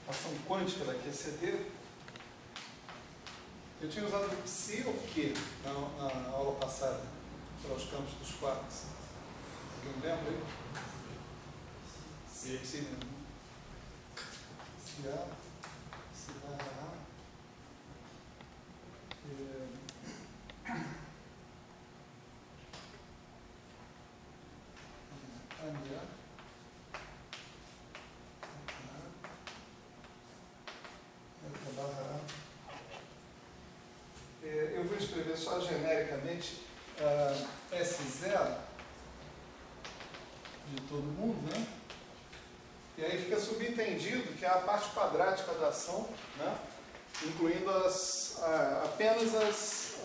ação quântica da QCD, eu tinha usado psi ou Q na aula passada, para os campos dos quarks. Alguém lembra aí? Psi. Psi mesmo. Psi A, psi A. Eu vou escrever só genericamente S0 de todo mundo, né? E aí fica subentendido que é a parte quadrática da ação, né? Incluindo apenas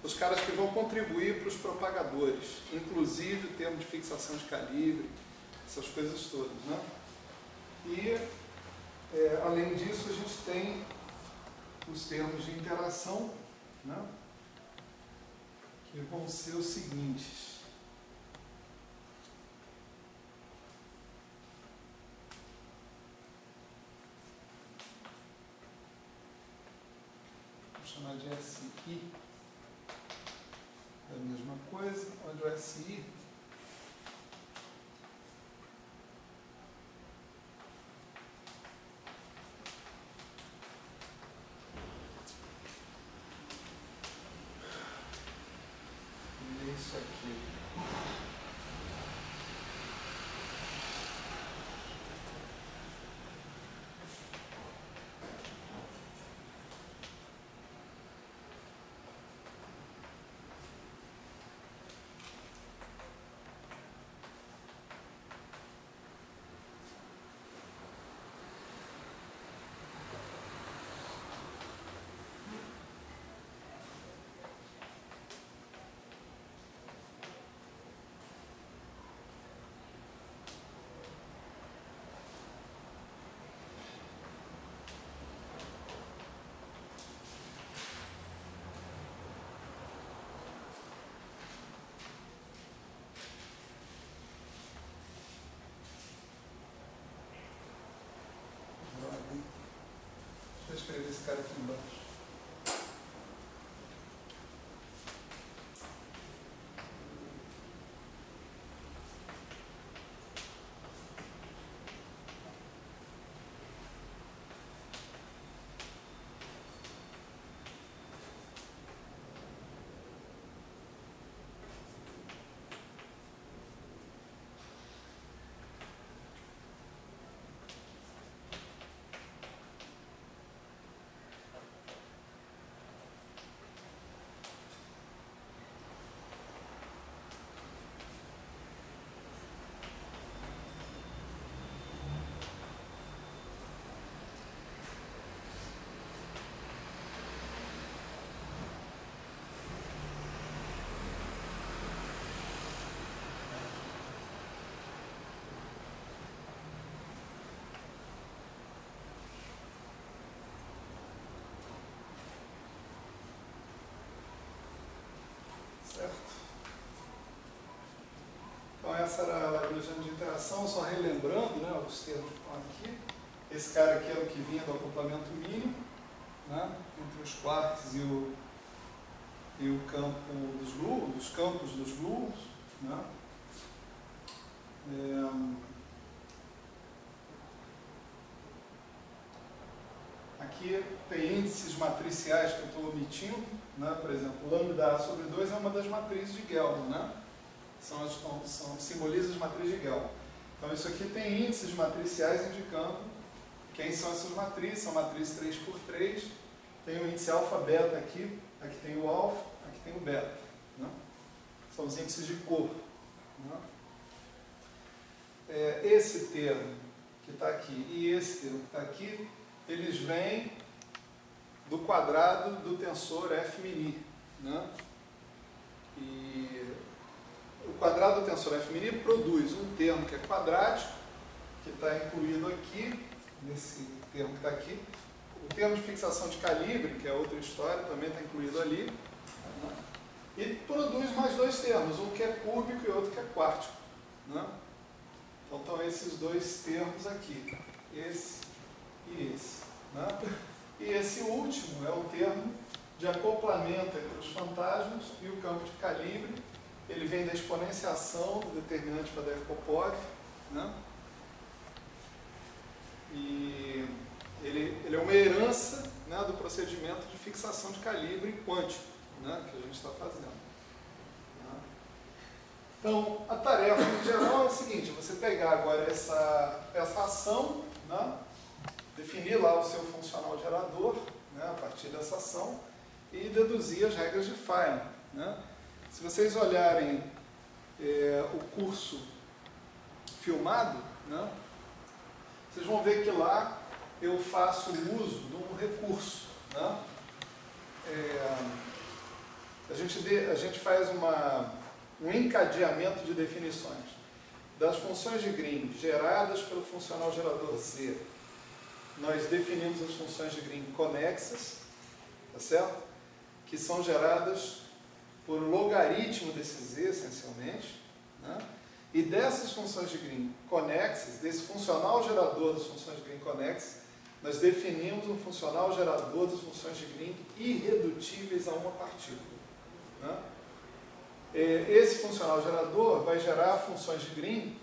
os caras que vão contribuir para os propagadores, inclusive o termo de fixação de calibre, essas coisas todas, né? E, além disso, a gente tem os termos de interação, né? Que vão ser os seguintes. Vou chamar de SI. É a mesma coisa, onde o SI é isso aqui. Deixa eu escrever esse cara aqui embaixo. Certo? Então essa era a Lagrangiana de interação, só relembrando, né, os termos que estão aqui. Esse cara aqui era o que vinha do acoplamento mínimo, né, entre os quarks e o campo dos gluons, os campos dos gluons, né. Aqui tem índices matriciais que eu estou omitindo, né? Por exemplo, lambda sobre 2 é uma das matrizes de Gell-Mann, né? Simboliza as matrizes de Gell-Mann. Então isso aqui tem índices matriciais indicando quem são essas matrizes, são matrizes 3x3, tem o índice alfa-beta aqui tem o alfa, aqui tem o beta, né? São os índices de cor, né? Esse termo que está aqui e esse termo que está aqui, eles vêm do quadrado do tensor F-mini, né? E o quadrado do tensor F-mini produz um termo que é quadrático, que está incluído aqui, nesse termo que está aqui. O termo de fixação de calibre, que é outra história, também está incluído ali, né? E produz mais dois termos, um que é cúbico e outro que é quartico, né? Então estão esses dois termos aqui, esse e esse. Né? E esse último é o termo de acoplamento entre os fantasmas e o campo de calibre. Ele vem da exponenciação do determinante Faddeev-Popov, né? E ele é uma herança, né, do procedimento de fixação de calibre quântico, né, que a gente está fazendo. Né? Então, a tarefa em geral é o seguinte: você pegar agora essa ação, né, definir lá o seu funcional gerador, né, a partir dessa ação, e deduzir as regras de Feynman. Né? Se vocês olharem o curso filmado, né, vocês vão ver que lá eu faço uso de um recurso. Né? A gente faz um encadeamento de definições das funções de Green geradas pelo funcional gerador Z. Nós definimos as funções de Green conexas, tá certo? Que são geradas por logaritmo desse Z, essencialmente. Né? E dessas funções de Green conexas, desse funcional gerador das funções de Green conexas, nós definimos um funcional gerador das funções de Green irredutíveis a uma partícula. Né? Esse funcional gerador vai gerar funções de Green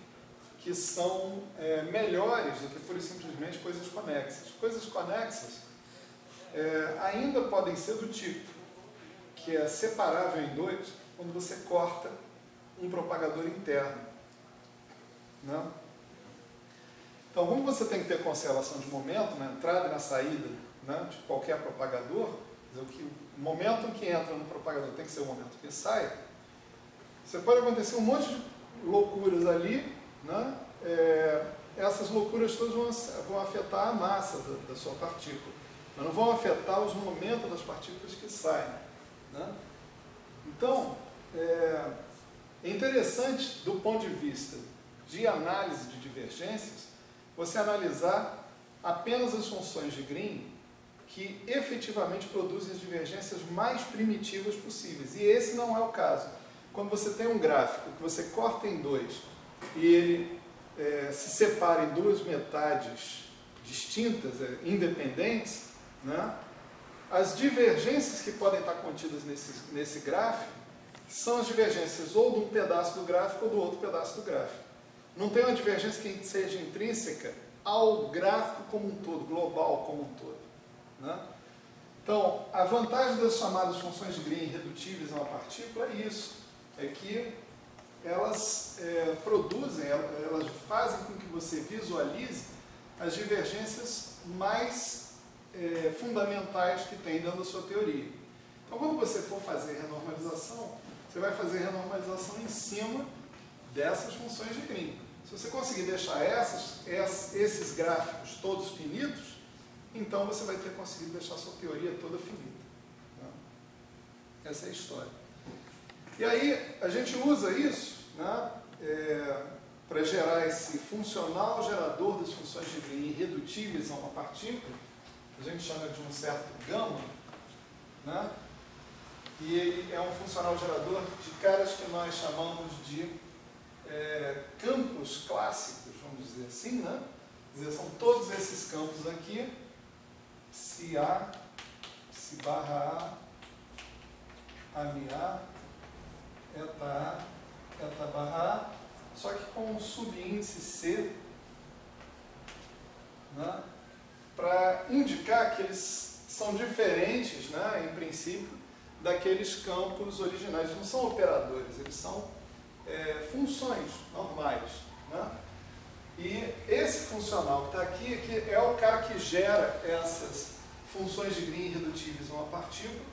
que são melhores do que pura e simplesmente coisas conexas. Coisas conexas ainda podem ser do tipo que é separável em dois quando você corta um propagador interno. Né? Então, como você tem que ter conservação de momento na entrada e na saída, né, de qualquer propagador, o momento que entra no propagador tem que ser o momento que sai, você pode acontecer um monte de loucuras ali, né? Essas loucuras todas vão afetar a massa da sua partícula, mas não vão afetar os momentos das partículas que saem. Né? Então, é interessante do ponto de vista de análise de divergências, você analisar apenas as funções de Green que efetivamente produzem as divergências mais primitivas possíveis. E esse não é o caso. Quando você tem um gráfico que você corta em dois e ele se separa em duas metades distintas, independentes, né? As divergências que podem estar contidas nesse gráfico são as divergências ou de um pedaço do gráfico ou do outro pedaço do gráfico. Não tem uma divergência que seja intrínseca ao gráfico como um todo, global como um todo. Né? Então, a vantagem das chamadas funções de Green irredutíveis a uma partícula é isso, é que elas produzem, elas fazem com que você visualize as divergências mais fundamentais que tem dentro da sua teoria. Então, quando você for fazer renormalização, você vai fazer renormalização em cima dessas funções de Green. Se você conseguir deixar esses gráficos todos finitos, então você vai ter conseguido deixar a sua teoria toda finita. Né? Essa é a história. E aí, a gente usa isso, né, para gerar esse funcional gerador das funções de Green irredutíveis a uma partícula. A gente chama de um certo gama, né? E ele é um funcional gerador de caras que nós chamamos de campos clássicos, vamos dizer assim, né? Quer dizer, são todos esses campos aqui, se A, se barra A, AMA, eta A, eta barra A, só que com um subíndice C, né? Para indicar que eles são diferentes, né, em princípio, daqueles campos originais. Eles não são operadores, eles são funções normais. Né? E esse funcional que está aqui que é o cara que gera essas funções de Green irredutíveis a uma partícula.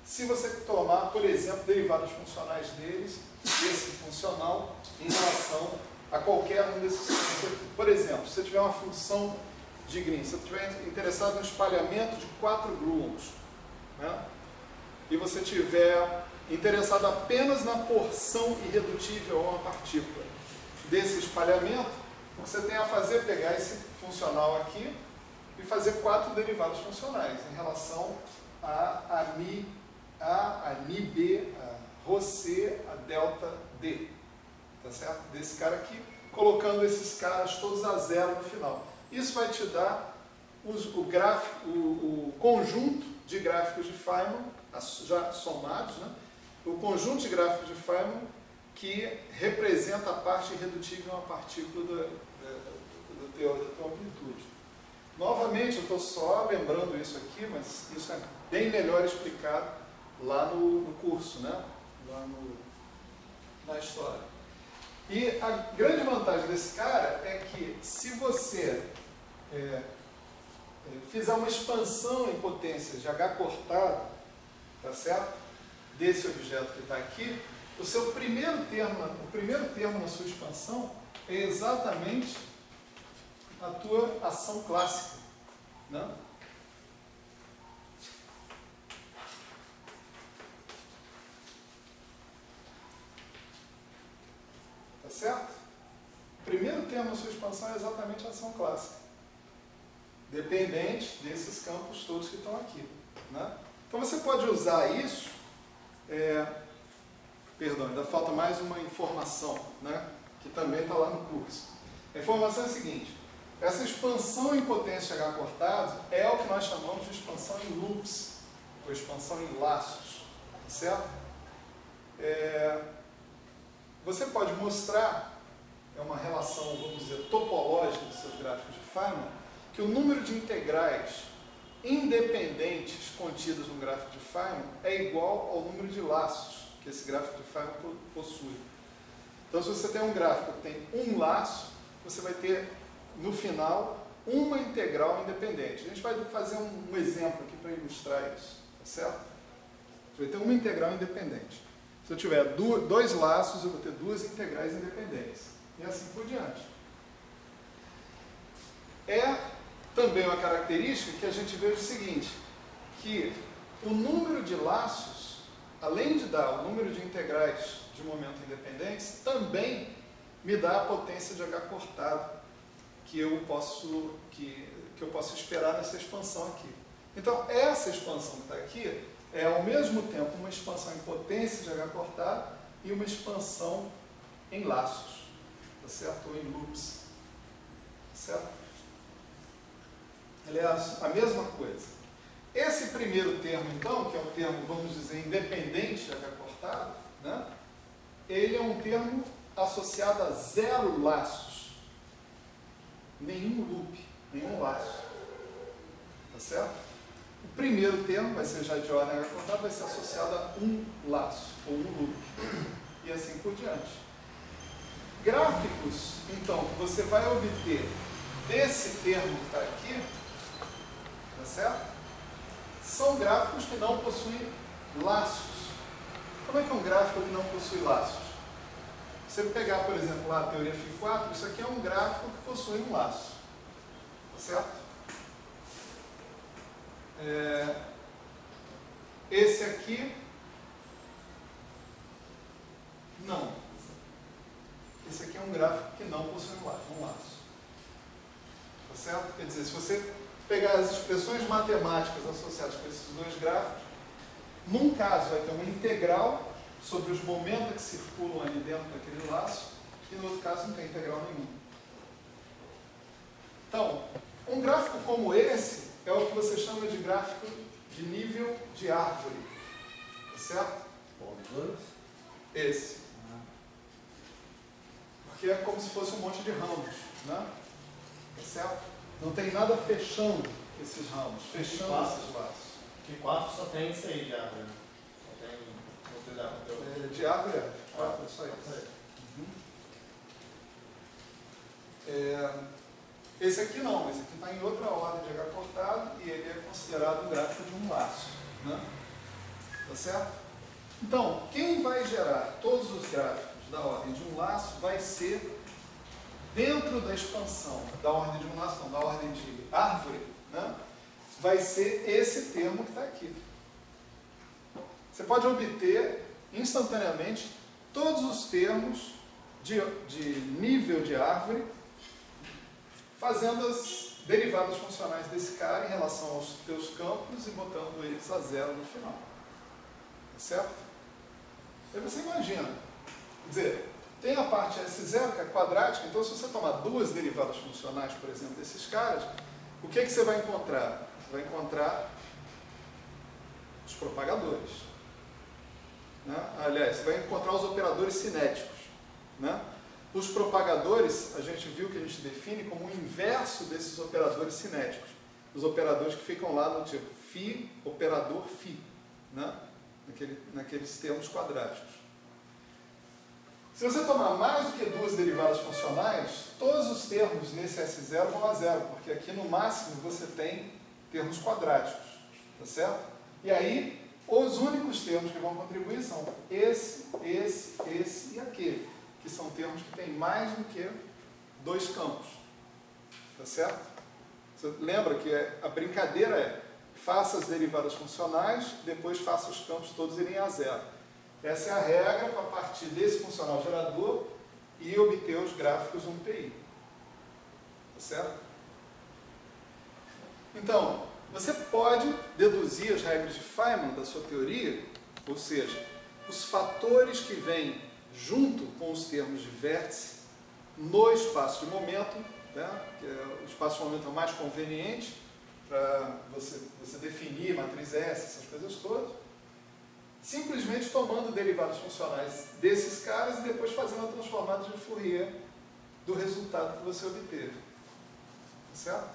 Se você tomar, por exemplo, derivadas funcionais deles, esse funcional em relação a qualquer um desses campos. Por exemplo, se você tiver uma função de Green, se você estiver interessado no espalhamento de 4 gluons, né? E você estiver interessado apenas na porção irredutível a uma partícula desse espalhamento, você tem a fazer pegar esse funcional aqui e fazer 4 derivados funcionais em relação a Mi A, a Mi B, a Rho C, a delta D. Tá certo? Desse cara aqui, colocando esses caras todos a zero no final. Isso vai te dar o conjunto de gráficos de Feynman, já somados, né? O conjunto de gráficos de Feynman que representa a parte irredutível em uma partícula do teor da tua amplitude. Novamente, eu estou só lembrando isso aqui, mas isso é bem melhor explicado lá no curso, né? Lá na história. E a grande vantagem desse cara é que se você fizer uma expansão em potência de H cortado, tá certo? Desse objeto que está aqui, o primeiro termo na sua expansão é exatamente a tua ação clássica, né? Tá certo? O primeiro termo na sua expansão é exatamente a ação clássica, dependente desses campos todos que estão aqui, né? Então você pode usar isso, perdão, ainda falta mais uma informação, né? Que também está lá no curso. A informação é a seguinte: essa expansão em potência H cortado é o que nós chamamos de expansão em loops, ou expansão em laços, certo? Você pode mostrar, é uma relação, vamos dizer, topológica dos seus gráficos de Feynman, que o número de integrais independentes contidos no gráfico de Feynman é igual ao número de laços que esse gráfico de Feynman possui. Então, se você tem um gráfico que tem um laço, você vai ter, no final, uma integral independente. A gente vai fazer um exemplo aqui para ilustrar isso, tá certo? Você vai ter uma integral independente. Se eu tiver dois laços, eu vou ter duas integrais independentes. E assim por diante. É também uma característica que a gente vê o seguinte, que o número de laços, além de dar o número de integrais de momento independentes, também me dá a potência de H cortado que eu posso esperar nessa expansão aqui. Então, essa expansão que está aqui é, ao mesmo tempo, uma expansão em potência de H cortado e uma expansão em laços, tá certo? Ou em loops, tá certo? Aliás, a mesma coisa. Esse primeiro termo, então, que é um termo, vamos dizer, independente de H cortado, né? Ele é um termo associado a zero laços. Nenhum loop, nenhum laço. Tá certo? O primeiro termo vai ser já de ordem H cortada, vai ser associado a um laço, ou um loop. E assim por diante. Gráficos, então, que você vai obter desse termo que está aqui, tá certo? São gráficos que não possuem laços. Como é que é um gráfico que não possui laços? Se você pegar, por exemplo, lá a teoria Φ4, isso aqui é um gráfico que possui um laço. Tá certo? Esse aqui, não. Esse aqui é um gráfico que não possui um laço. Tá certo? Quer dizer, se você pegar as expressões matemáticas associadas com esses dois gráficos, num caso vai ter uma integral sobre os momentos que circulam ali dentro daquele laço, e no outro caso não tem integral nenhuma. Então, um gráfico como esse é o que você chama de gráfico de nível de árvore. Tá certo? Esse. Porque é como se fosse um monte de ramos, né? Tá certo? Não tem nada fechando esses ramos, fechando esses laços. Q4 só tem isso aí de árvore. Só tem de árvore é. Q4 é só isso. Esse aqui não, esse aqui está em outra ordem de H cortado e ele é considerado um gráfico de um laço, né? Tá certo? Então, quem vai gerar todos os gráficos da ordem de um laço vai ser dentro da expansão da ordem de um laço, não, da ordem de árvore, né? Vai ser esse termo que está aqui. Você pode obter instantaneamente todos os termos de nível de árvore fazendo as derivadas funcionais desse cara em relação aos teus campos e botando eles a zero no final. Tá certo? Aí você imagina, quer dizer, tem a parte S0 que é quadrática, então se você tomar duas derivadas funcionais, por exemplo, desses caras, o que você vai encontrar? Você vai encontrar os propagadores. Né? Aliás, você vai encontrar os operadores cinéticos. Né? Os propagadores, a gente viu que a gente define como o inverso desses operadores cinéticos. Os operadores que ficam lá no tipo φ, operador φ, né? Naqueles termos quadráticos. Se você tomar mais do que duas derivadas funcionais, todos os termos nesse S0 vão a zero, porque aqui no máximo você tem termos quadráticos, tá certo? E aí, os únicos termos que vão contribuir são esse e aquele, que são termos que têm mais do que dois campos, tá certo? Você lembra que a brincadeira é faça as derivadas funcionais, depois faça os campos todos irem a zero. Essa é a regra para partir desse funcional gerador e obter os gráficos 1PI. Tá certo? Então, você pode deduzir as regras de Feynman da sua teoria, ou seja, os fatores que vêm junto com os termos de vértice no espaço de momento, né? Que o espaço de momento é o mais conveniente para você definir matriz S, essas coisas todas, simplesmente tomando derivadas funcionais desses caras e depois fazendo a transformada de Fourier do resultado que você obteve. Certo?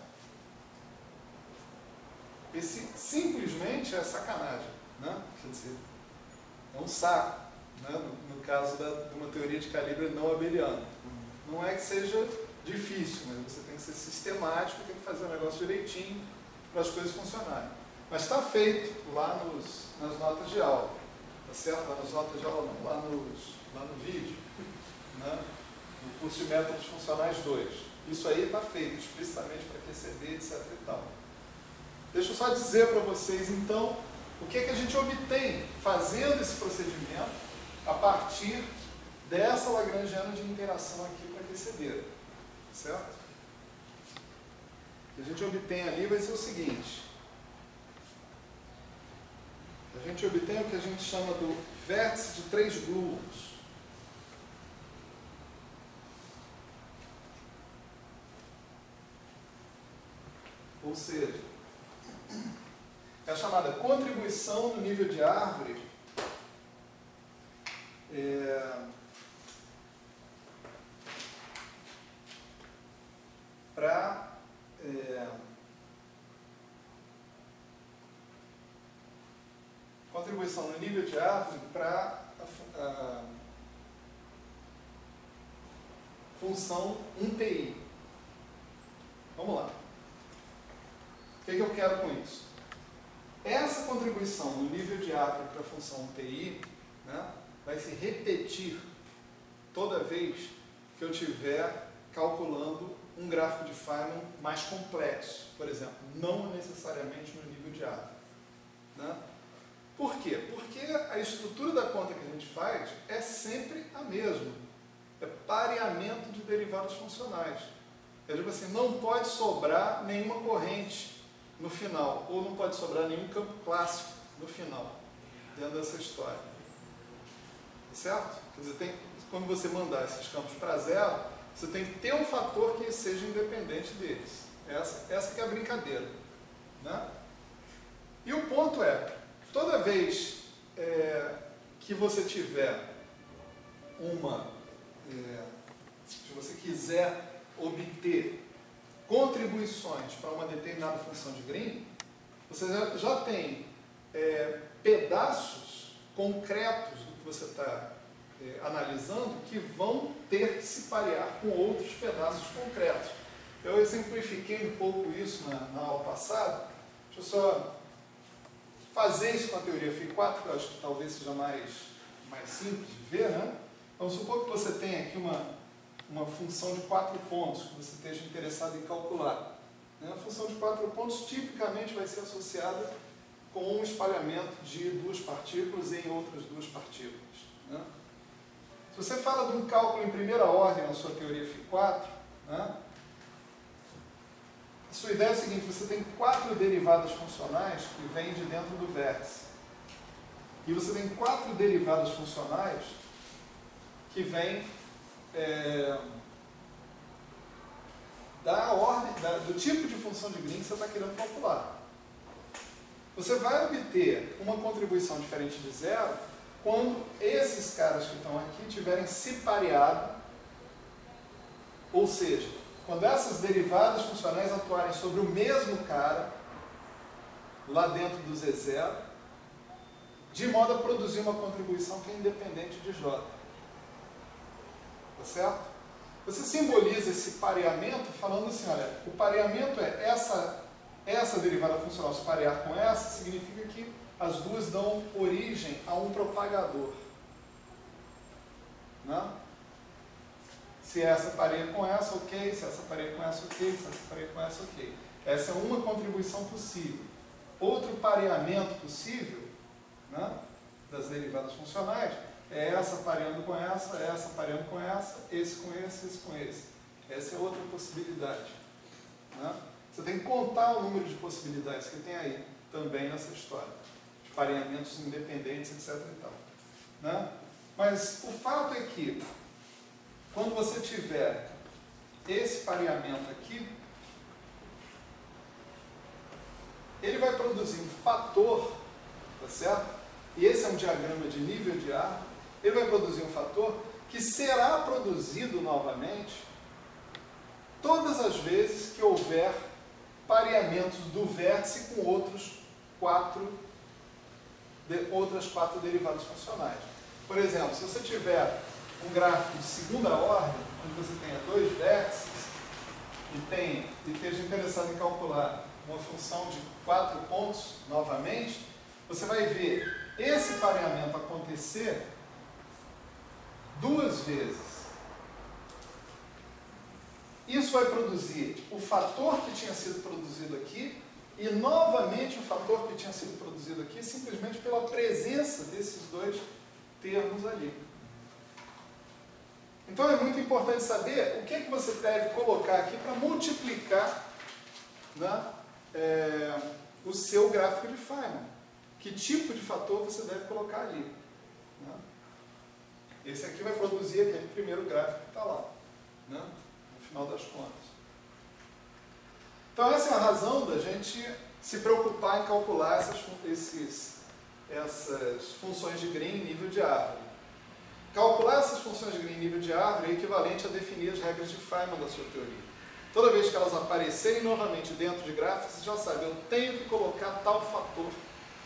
Esse simplesmente é sacanagem, né? Quer dizer, é um saco, né? No caso de uma teoria de calibre não abeliano. Não é que seja difícil, mas você tem que ser sistemático, tem que fazer o negócio direitinho para as coisas funcionarem. Mas está feito lá nas notas de aula, tá certo? Lá nas notas de aula não, lá no vídeo, né? No curso de métodos funcionais 2. Isso aí está feito explicitamente para QCD, etc e tal. Deixa eu só dizer para vocês, então, o que a gente obtém fazendo esse procedimento a partir dessa lagrangiana de interação aqui para QCD, certo? O que a gente obtém ali vai ser o seguinte. A gente obtém o que a gente chama do vértice de três glúons. Ou seja, é a chamada contribuição no nível de árvore para contribuição no nível de árvore para a função 1PI. Vamos lá. O que eu quero com isso? Essa contribuição no nível de árvore para a função 1PI, né, vai se repetir toda vez que eu estiver calculando um gráfico de Feynman mais complexo, por exemplo, não necessariamente no nível de árvore. Né? Por quê? Porque a estrutura da conta que a gente faz é sempre a mesma. É pareamento de derivadas funcionais. É tipo assim, não pode sobrar nenhuma corrente no final, ou não pode sobrar nenhum campo clássico no final, dentro dessa história. Certo? Quer dizer, quando você mandar esses campos para zero, você tem que ter um fator que seja independente deles. Essa que é a brincadeira. Né? E o ponto é, toda vez que você tiver se você quiser obter contribuições para uma determinada função de Green, você já tem pedaços concretos do que você está analisando que vão ter que se parear com outros pedaços concretos. Eu exemplifiquei um pouco isso na aula passada. Deixa eu só fazer isso com a teoria Φ4, que eu acho que talvez seja mais simples de ver, né? Vamos supor que você tem aqui uma função de 4 pontos que você esteja interessado em calcular. A função de 4 pontos tipicamente vai ser associada com um espalhamento de duas partículas em outras duas partículas. Né? Se você fala de um cálculo em primeira ordem na sua teoria Φ4, né? A sua ideia é a seguinte: você tem 4 derivadas funcionais que vêm de dentro do vértice. E você tem 4 derivadas funcionais que vêm da ordem, do tipo de função de Green que você está querendo calcular. Você vai obter uma contribuição diferente de zero quando esses caras que estão aqui tiverem se pareado, ou seja, quando essas derivadas funcionais atuarem sobre o mesmo cara, lá dentro do Z0, de modo a produzir uma contribuição que é independente de J. Tá certo? Você simboliza esse pareamento falando assim, olha, o pareamento é essa derivada funcional se parear com essa, significa que as duas dão origem a um propagador. Né? Se essa pareia com essa, ok. Se essa pareia com essa, ok. Se essa pareia com essa, ok. Essa é uma contribuição possível. Outro pareamento possível, né, das derivadas funcionais é essa pareando com essa pareando com essa, esse com esse com esse. Essa é outra possibilidade. Né? Você tem que contar o número de possibilidades que tem aí também nessa história, de pareamentos independentes, etc. e tal. Né? Mas o fato é que, quando você tiver esse pareamento aqui, ele vai produzir um fator, tá certo? E esse é um diagrama de nível de árvore. Ele vai produzir um fator que será produzido novamente todas as vezes que houver pareamentos do vértice com outras quatro derivadas funcionais. Por exemplo, se você tiver um gráfico de segunda ordem, onde você tenha dois vértices e esteja interessado em calcular uma função de 4 pontos novamente, você vai ver esse pareamento acontecer 2 vezes. Isso vai produzir o fator que tinha sido produzido aqui e novamente o fator que tinha sido produzido aqui, simplesmente pela presença desses dois termos ali. Então é muito importante saber o que é que você deve colocar aqui para multiplicar, né, o seu gráfico de Feynman. Que tipo de fator você deve colocar ali. Né? Esse aqui vai produzir aquele primeiro gráfico que está lá, né, no final das contas. Então essa é a razão da gente se preocupar em calcular essas funções de Green em nível de árvore. Calcular essas funções de Green em nível de árvore é equivalente a definir as regras de Feynman da sua teoria. Toda vez que elas aparecerem novamente dentro de gráficos, você já sabe, eu tenho que colocar tal fator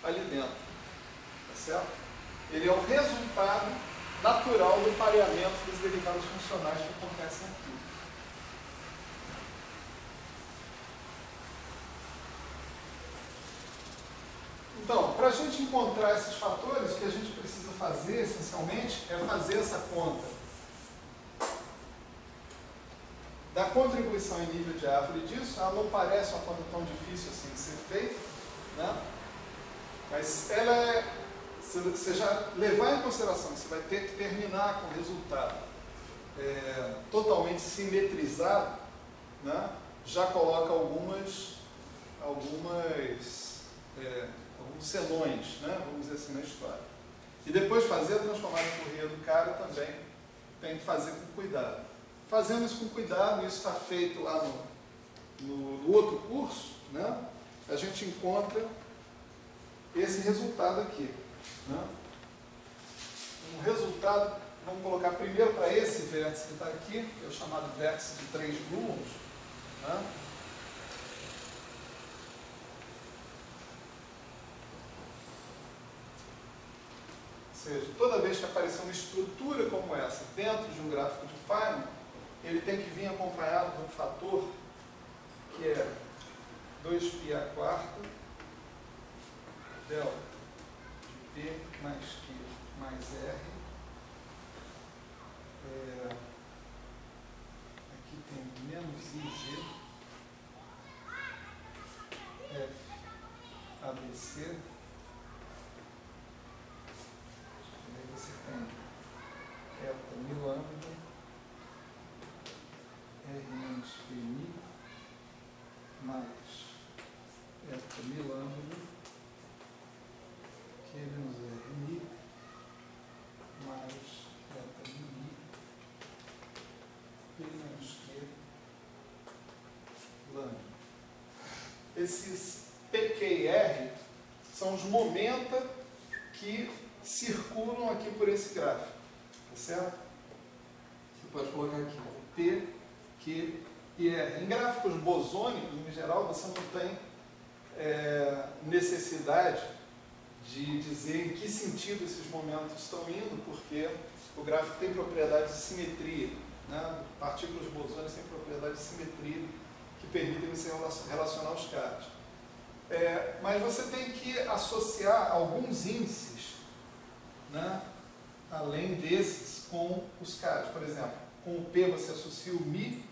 ali dentro. Tá certo? Ele é o resultado natural do pareamento das derivadas funcionais que acontecem aqui. Então, para a gente encontrar esses fatores, o que a gente precisa fazer, essencialmente, é fazer essa conta da contribuição em nível de árvore disso. Ela não parece uma conta tão difícil assim de ser feita, né? Mas ela é, se você já levar em consideração que você vai ter que terminar com o resultado totalmente simetrizado, né? Já coloca alguns senões, né? Vamos dizer assim, na história. E depois fazer a transformada em Fourier do cara também tem que fazer com cuidado. Fazendo isso com cuidado, isso está feito lá no outro curso, né? A gente encontra esse resultado aqui. Né? Um resultado, vamos colocar primeiro para esse vértice que está aqui, que é o chamado vértice de 3 gluons. Né? Ou seja, toda vez que aparecer uma estrutura como essa dentro de um gráfico de Feynman, ele tem que vir acompanhado de um fator que é 2π² delta de P mais Q mais R. Aqui tem menos IG, F, ABC. Aí você tem eta milâmida, R menos PI, mais eta milâmida, Q menos RI, mais eta MI, P menos Q, esses PQ e R são os momenta que circulam aqui por esse gráfico, tá certo? Você pode colocar aqui, P, Q e R. Em gráficos bosônicos, em geral, você não tem necessidade de dizer em que sentido esses momentos estão indo, porque o gráfico tem propriedades de simetria, né? Partículas bosônicas têm propriedades de simetria que permitem você relacionar os caras. Mas você tem que associar alguns índices, né, além desses, com os caras. Por exemplo, com o P você associa o Mi,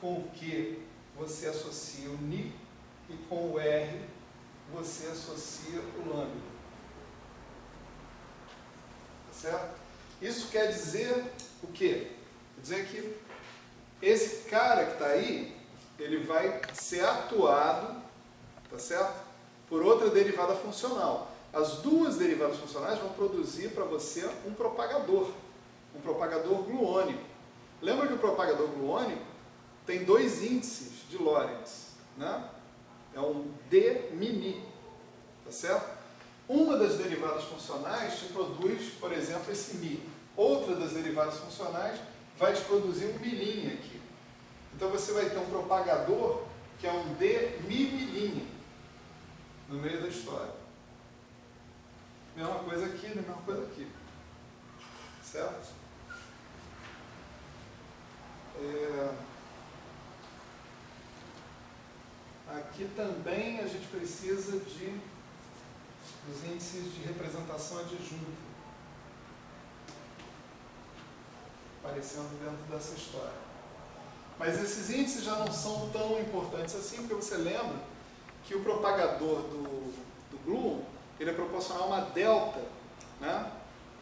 com o Q você associa o Ni, e com o R você associa o lambda. Tá certo? Isso quer dizer o quê? Quer dizer que esse cara que está aí, ele vai ser atuado, tá certo? Por outra derivada funcional. As duas derivadas funcionais vão produzir para você um propagador gluônico. Lembra que o propagador gluônico tem dois índices de Lorentz, né? É um D mini, tá certo? Uma das derivadas funcionais te produz, por exemplo, esse Mi. Outra das derivadas funcionais vai te produzir um milinha aqui. Então você vai ter um propagador que é um D mi milinha no meio da história. Mesma coisa aqui, mesma coisa aqui. Certo? Aqui também a gente precisa dos índices de representação adjunta aparecendo dentro dessa história. Mas esses índices já não são tão importantes assim, porque você lembra que o propagador do gluon, ele é proporcional a uma delta, né,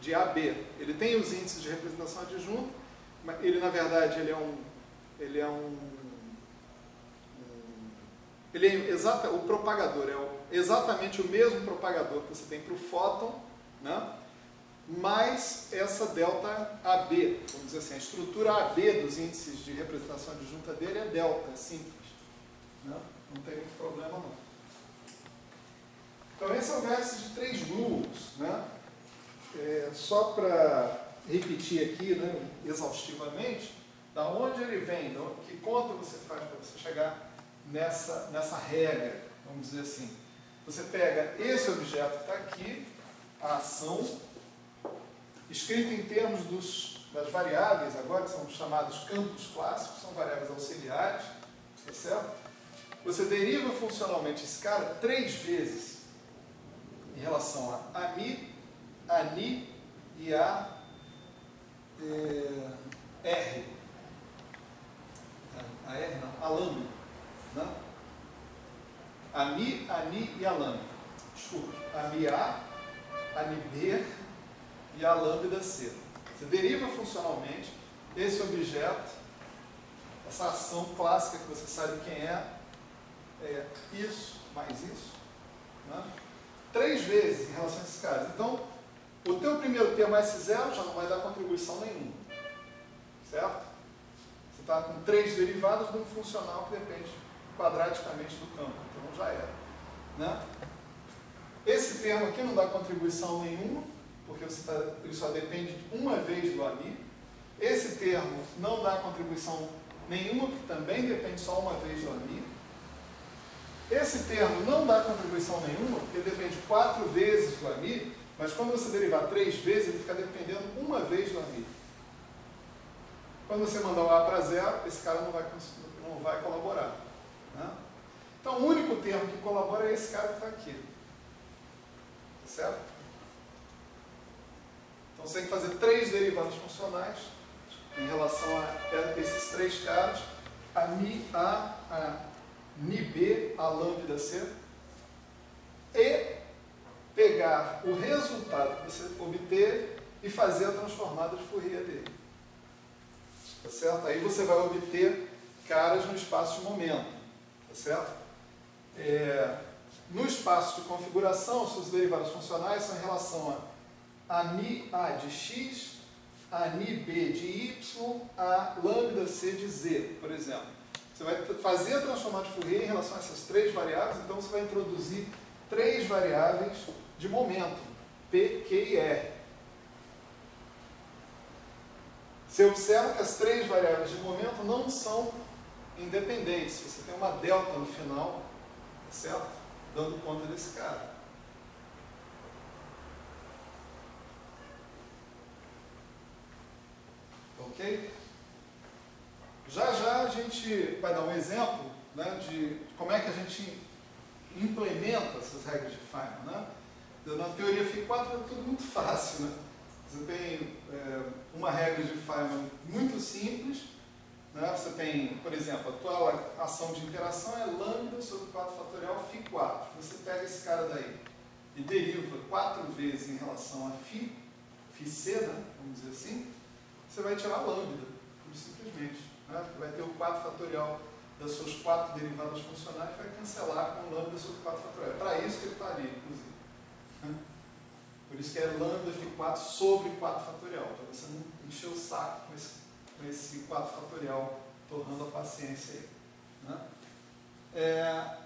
de AB. Ele tem os índices de representação adjunta, mas ele, na verdade, o propagador é exatamente o mesmo propagador que você tem para o fóton, né? Mais essa delta AB, vamos dizer assim, a estrutura AB dos índices de representação adjunta dele é delta, é simples, né? Não tem muito problema não. Então esse é o vértice de 3 gluons, né? Só para repetir aqui, né, exaustivamente, da onde ele vem, que conta você faz para você chegar nessa regra, vamos dizer assim. Você pega esse objeto que está aqui, a ação, escrita em termos das variáveis, agora que são chamados campos clássicos, são variáveis auxiliares, tá certo? Você deriva funcionalmente esse cara 3 vezes em relação a Mi, a Ni e a R. A R não, a lambda, né? A Mi, a Ni e a lambda. Desculpe, a Mi A, a Ni B e a lambda C. Você deriva funcionalmente esse objeto, essa ação clássica que você sabe quem é isso mais isso, né? 3 vezes em relação a esses caras. Então, o teu primeiro termo S0 já não vai dar contribuição nenhuma, certo? Você está com 3 derivadas de um funcional que depende quadraticamente do campo, então já era, né? Esse termo aqui não dá contribuição nenhuma, porque ele só depende de uma vez do AMI. Esse termo não dá contribuição nenhuma, porque também depende só uma vez do AMI. Esse termo não dá contribuição nenhuma, porque depende 4 vezes do AMI, mas quando você derivar 3 vezes, ele fica dependendo uma vez do AMI. Quando você mandar o A para 0, esse cara não vai colaborar, né? Então, o único termo que colabora é esse cara que está aqui. Tá certo? Então, você tem que fazer 3 derivadas funcionais em relação a esses 3 caras, a Mi A, a Ni B, a lambda C, e pegar o resultado que você obter e fazer a transformada de Fourier dele. Tá certo? Aí você vai obter caras no espaço de momento. Tá certo? No espaço de configuração, suas derivadas funcionais são em relação a Ni A de x, a Ni B de y, a lambda C de z, por exemplo. Você vai fazer a transformada de Fourier em relação a essas três variáveis, então você vai introduzir três variáveis de momento, P, Q e R. Você observa que as três variáveis de momento não são independentes. Você tem uma delta no final, certo? Dando conta desse cara. Ok? Já já a gente vai dar um exemplo, né, de como é que a gente implementa essas regras de Feynman. Né? Na teoria Φ4 é tudo muito fácil. Né? Você tem uma regra de Feynman muito simples. Né? Você tem, por exemplo, a tua ação de interação é lambda sobre 4 fatorial Φ4. Você pega esse cara daí e deriva 4 vezes em relação a Φc, né? Vamos dizer assim, você vai tirar lambda, simplesmente. Né? Vai ter o 4 fatorial das suas 4 derivadas funcionais e vai cancelar com lambda sobre 4 fatorial. É para isso que ele está ali, inclusive. Por isso que é lambda Φ4 sobre 4 fatorial, para você não encher o saco com esse 4 fatorial, tornando a paciência aí. Né?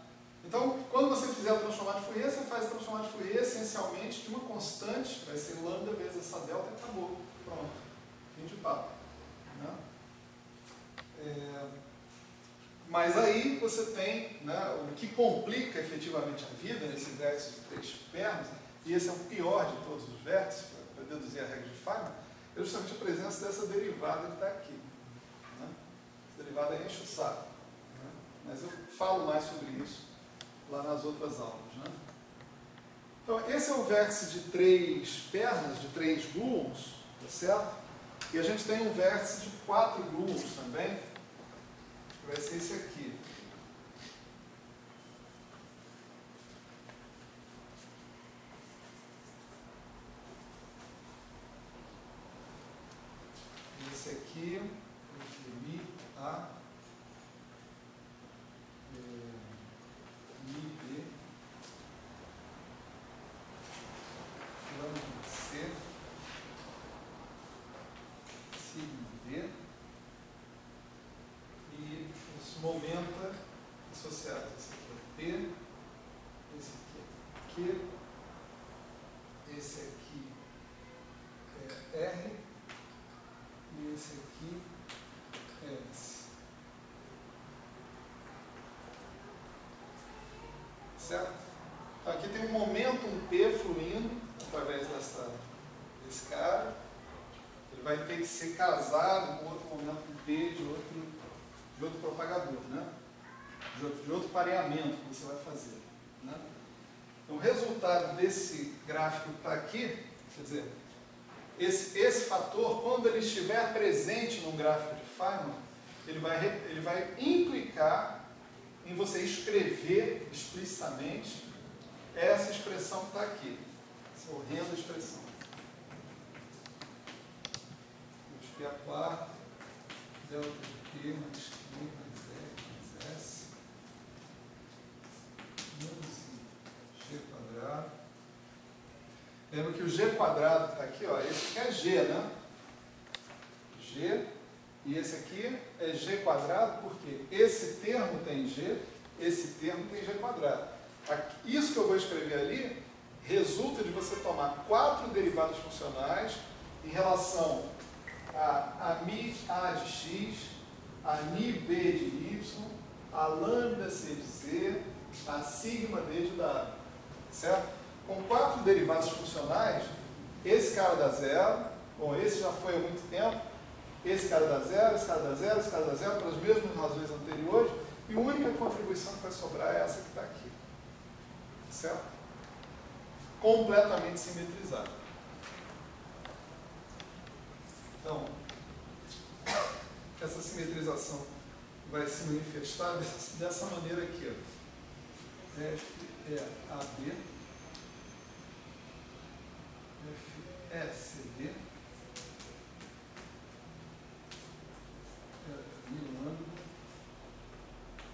Então, quando você fizer a transformada de Fourier, você faz a transformada de Fourier essencialmente de uma constante, vai ser lambda vezes essa delta e acabou. Pronto. Fim de papo. Né? Mas aí você tem, né, o que complica efetivamente a vida nesse vértice de 3 pernas, e esse é o pior de todos os vértices, para deduzir a regra de Feynman, é justamente a presença dessa derivada que está aqui. Né? Essa derivada enche o saco. Né? Mas eu falo mais sobre isso lá nas outras aulas. Né? Então, esse é o vértice de 3 pernas, de 3 gluons, tá certo? E a gente tem um vértice de 4 gluons também, que vai ser esse aqui. Esse aqui, entre Mi, A, Mi, B, lambda C, sigma D, e os momenta associados. Esse aqui é P, esse aqui é Q, esse aqui é R, e esse aqui é S. Certo? Então aqui tem um momentum P fluindo através desse cara. Ele vai ter que ser casado com outro momentum P de outro propagador, né? De outro pareamento que você vai fazer. Né? Então o resultado desse gráfico que está aqui, quer dizer, esse fator, quando ele estiver presente no gráfico de Feynman, ele vai implicar em você escrever explicitamente essa expressão que está aqui. Essa horrenda expressão. P a quarta, delta de P mais Q mais R mais S, menos G quadrado. Lembra que o G quadrado está aqui, ó, esse aqui é G, né? G, e esse aqui é G quadrado, porque esse termo tem G, esse termo tem G quadrado. Isso que eu vou escrever ali resulta de você tomar 4 derivadas funcionais em relação a Mi A de X, a Mi B de Y, a lambda C de Z, a sigma D de W. Certo? Com 4 derivadas funcionais, esse cara dá zero, bom, esse já foi há muito tempo, esse cara dá zero, esse cara dá zero, esse cara dá zero, pelas mesmas razões anteriores, e a única contribuição que vai sobrar é essa que está aqui. Certo? Completamente simetrizado. Então, essa simetrização vai se manifestar dessa maneira aqui. Ó. F é AB, F é CD, é Mi lambda,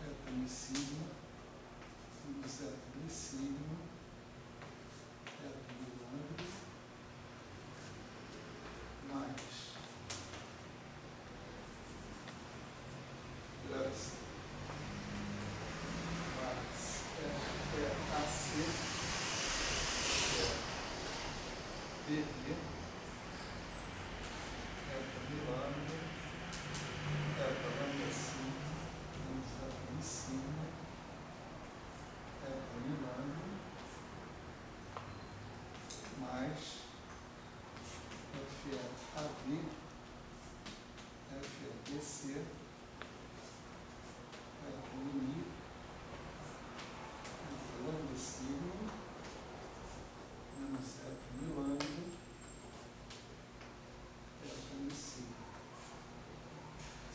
é Mi sigma, menos é Mi sigma, é Mi lambda, mais DB, lambda, lambda acima, em cima, lambda, mais FAB, FABC, FMI, lambda sigma, menos F lambda, FMC.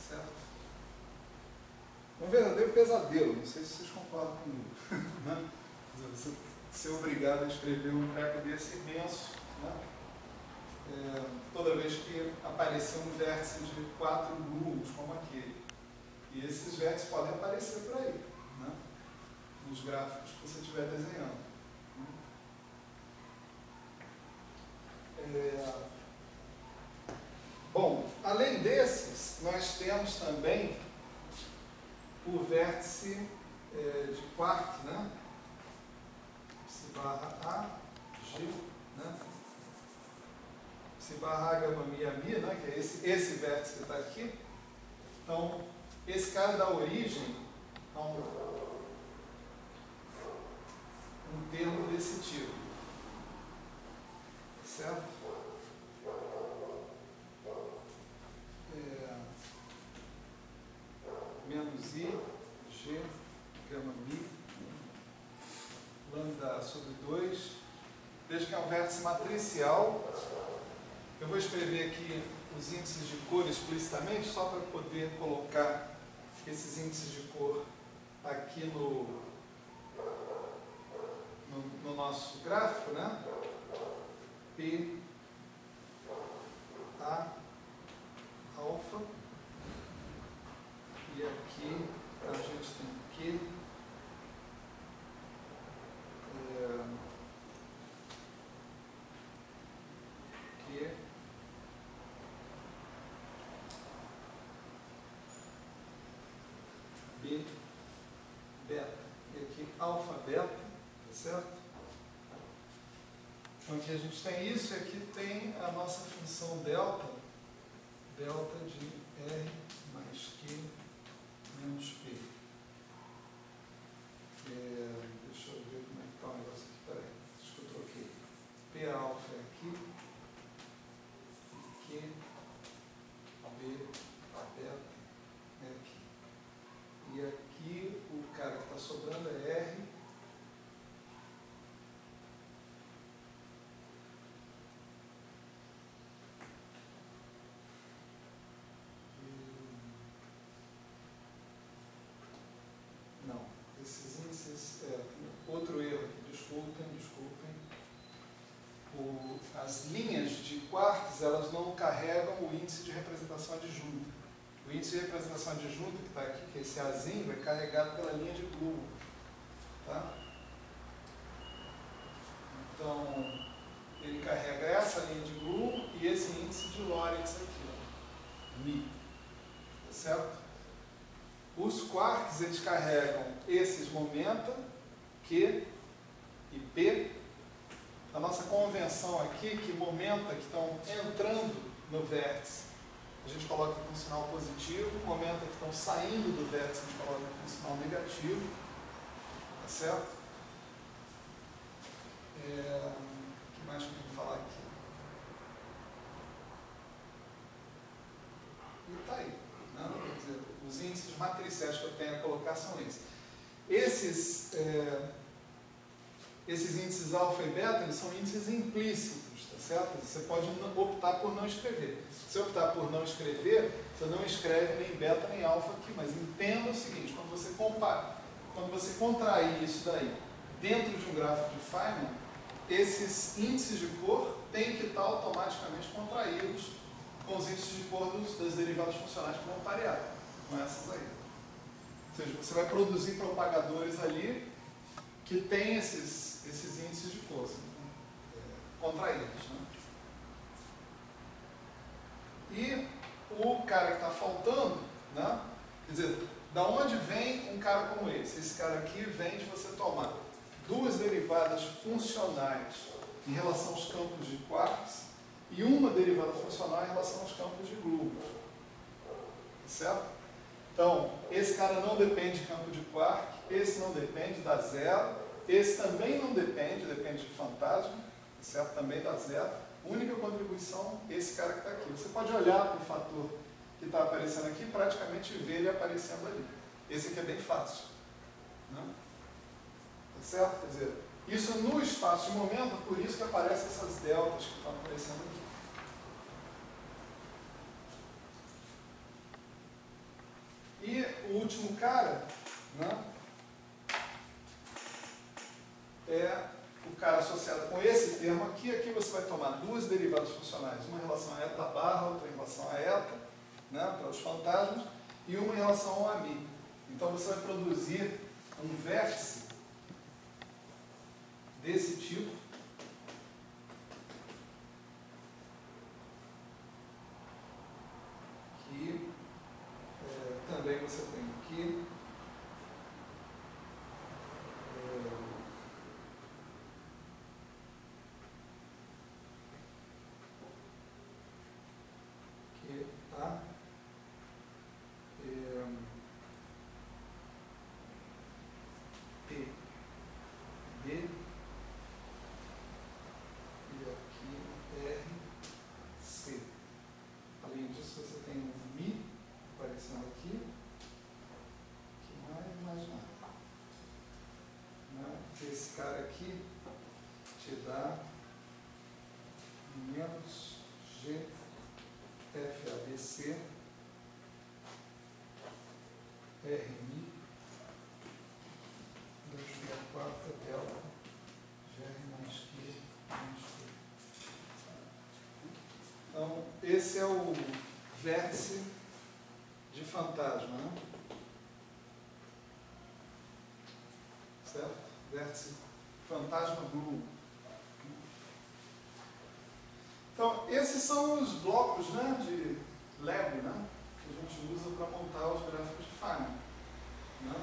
Certo? Um verdadeiro pesadelo, não sei se vocês concordam comigo. Né? Você ser obrigado a escrever um treco desse imenso, né? Toda vez que aparecer um vértice de 4 grumos, como aquele. E esses vértices podem aparecer por aí, né? Nos gráficos que você estiver desenhando. Bom, além desses, nós temos também o vértice de quark, né? Psi barra A, G, né? Psi barra A, gama, mi, a, mi, né? Que é esse vértice que está aqui. Então, esse cara dá origem a um termo desse tipo. Certo? Menos I, G, gama, mi, lambda sobre 2. Veja que é um vértice matricial. Eu vou escrever aqui os índices de cor explicitamente, só para poder colocar esses índices de cor aqui no nosso gráfico, né? P, A, alfa, e aqui a gente tem Q, Q, B, beta, e aqui alfa, beta, tá certo? Então aqui a gente tem isso, e aqui tem a nossa função delta, delta de R mais Q menos P. Deixa eu ver como é que está o negócio aqui, peraí, acho que eu troquei. P alfa é aqui, Q, B, beta é aqui. E aqui o cara que está sobrando é R. Não, esses índices, outro erro aqui, desculpem. As linhas de quarks, elas não carregam o índice de representação adjunta. O índice de representação adjunta que está aqui, que é esse Azinho, é carregado pela linha de Blum. Tá? Então, ele carrega essa linha de Blum e esse índice de Lorentz aqui, ó, Mi. Tá certo? Os quarks, eles carregam esses momenta, Q e P. A nossa convenção aqui, que momenta que estão entrando no vértice, a gente coloca aqui um sinal positivo, momenta que estão saindo do vértice, a gente coloca aqui um sinal negativo. Tá certo? O que mais que eu tenho que falar aqui? E está aí. Né? Quer dizer, os índices matriciais que eu tenho a colocar são esses. Esses índices alfa e beta, eles são índices implícitos, tá certo? Você pode optar por não escrever. Se você optar por não escrever, você não escreve nem beta nem alfa aqui, mas entenda o seguinte, quando você compara, quando você contrair isso daí dentro de um gráfico de Feynman, esses índices de cor têm que estar automaticamente contraídos com os índices de cor das derivadas funcionais que vão parear, com essas aí. Ou seja, você vai produzir propagadores ali que têm esses índices de cor contraídos. Né? E o cara que está faltando, né? Quer dizer, da onde vem um cara como esse? Esse cara aqui vem de você tomar duas derivadas funcionais em relação aos campos de quarks e uma derivada funcional em relação aos campos de grupos. Certo? Então, esse cara não depende de campo de quark, esse não depende, dá zero, esse também não depende, depende de fantasma, certo? Também dá zero. Única contribuição, esse cara que está aqui. Você pode olhar para o fator que está aparecendo aqui e praticamente ver ele aparecendo ali. Esse aqui é bem fácil. Né? Tá certo? Quer dizer, isso no espaço de momento, por isso que aparecem essas deltas que estão aparecendo aqui. E o último cara, né, é o cara associado com esse termo aqui. Aqui você vai tomar duas derivadas funcionais, uma em relação a eta barra, outra em relação a eta, né, para os fantasmas, e uma em relação ao ami. Então você vai produzir um vértice desse tipo, que também você tem aqui tá? P, D, e aqui R, C. Além disso, você tem um Mi aparecendo aqui, que não é mais nada. Né? Esse cara aqui te dá menos G, F, A, B, C, R, Mi, 2,4 delta, GR mais Q mais Q. Então, esse é o vértice de fantasma, né? Certo? Vértice fantasma blue. Então, esses são os blocos, né, de Lego, né, que a gente usa para montar os gráficos de Feynman. Né?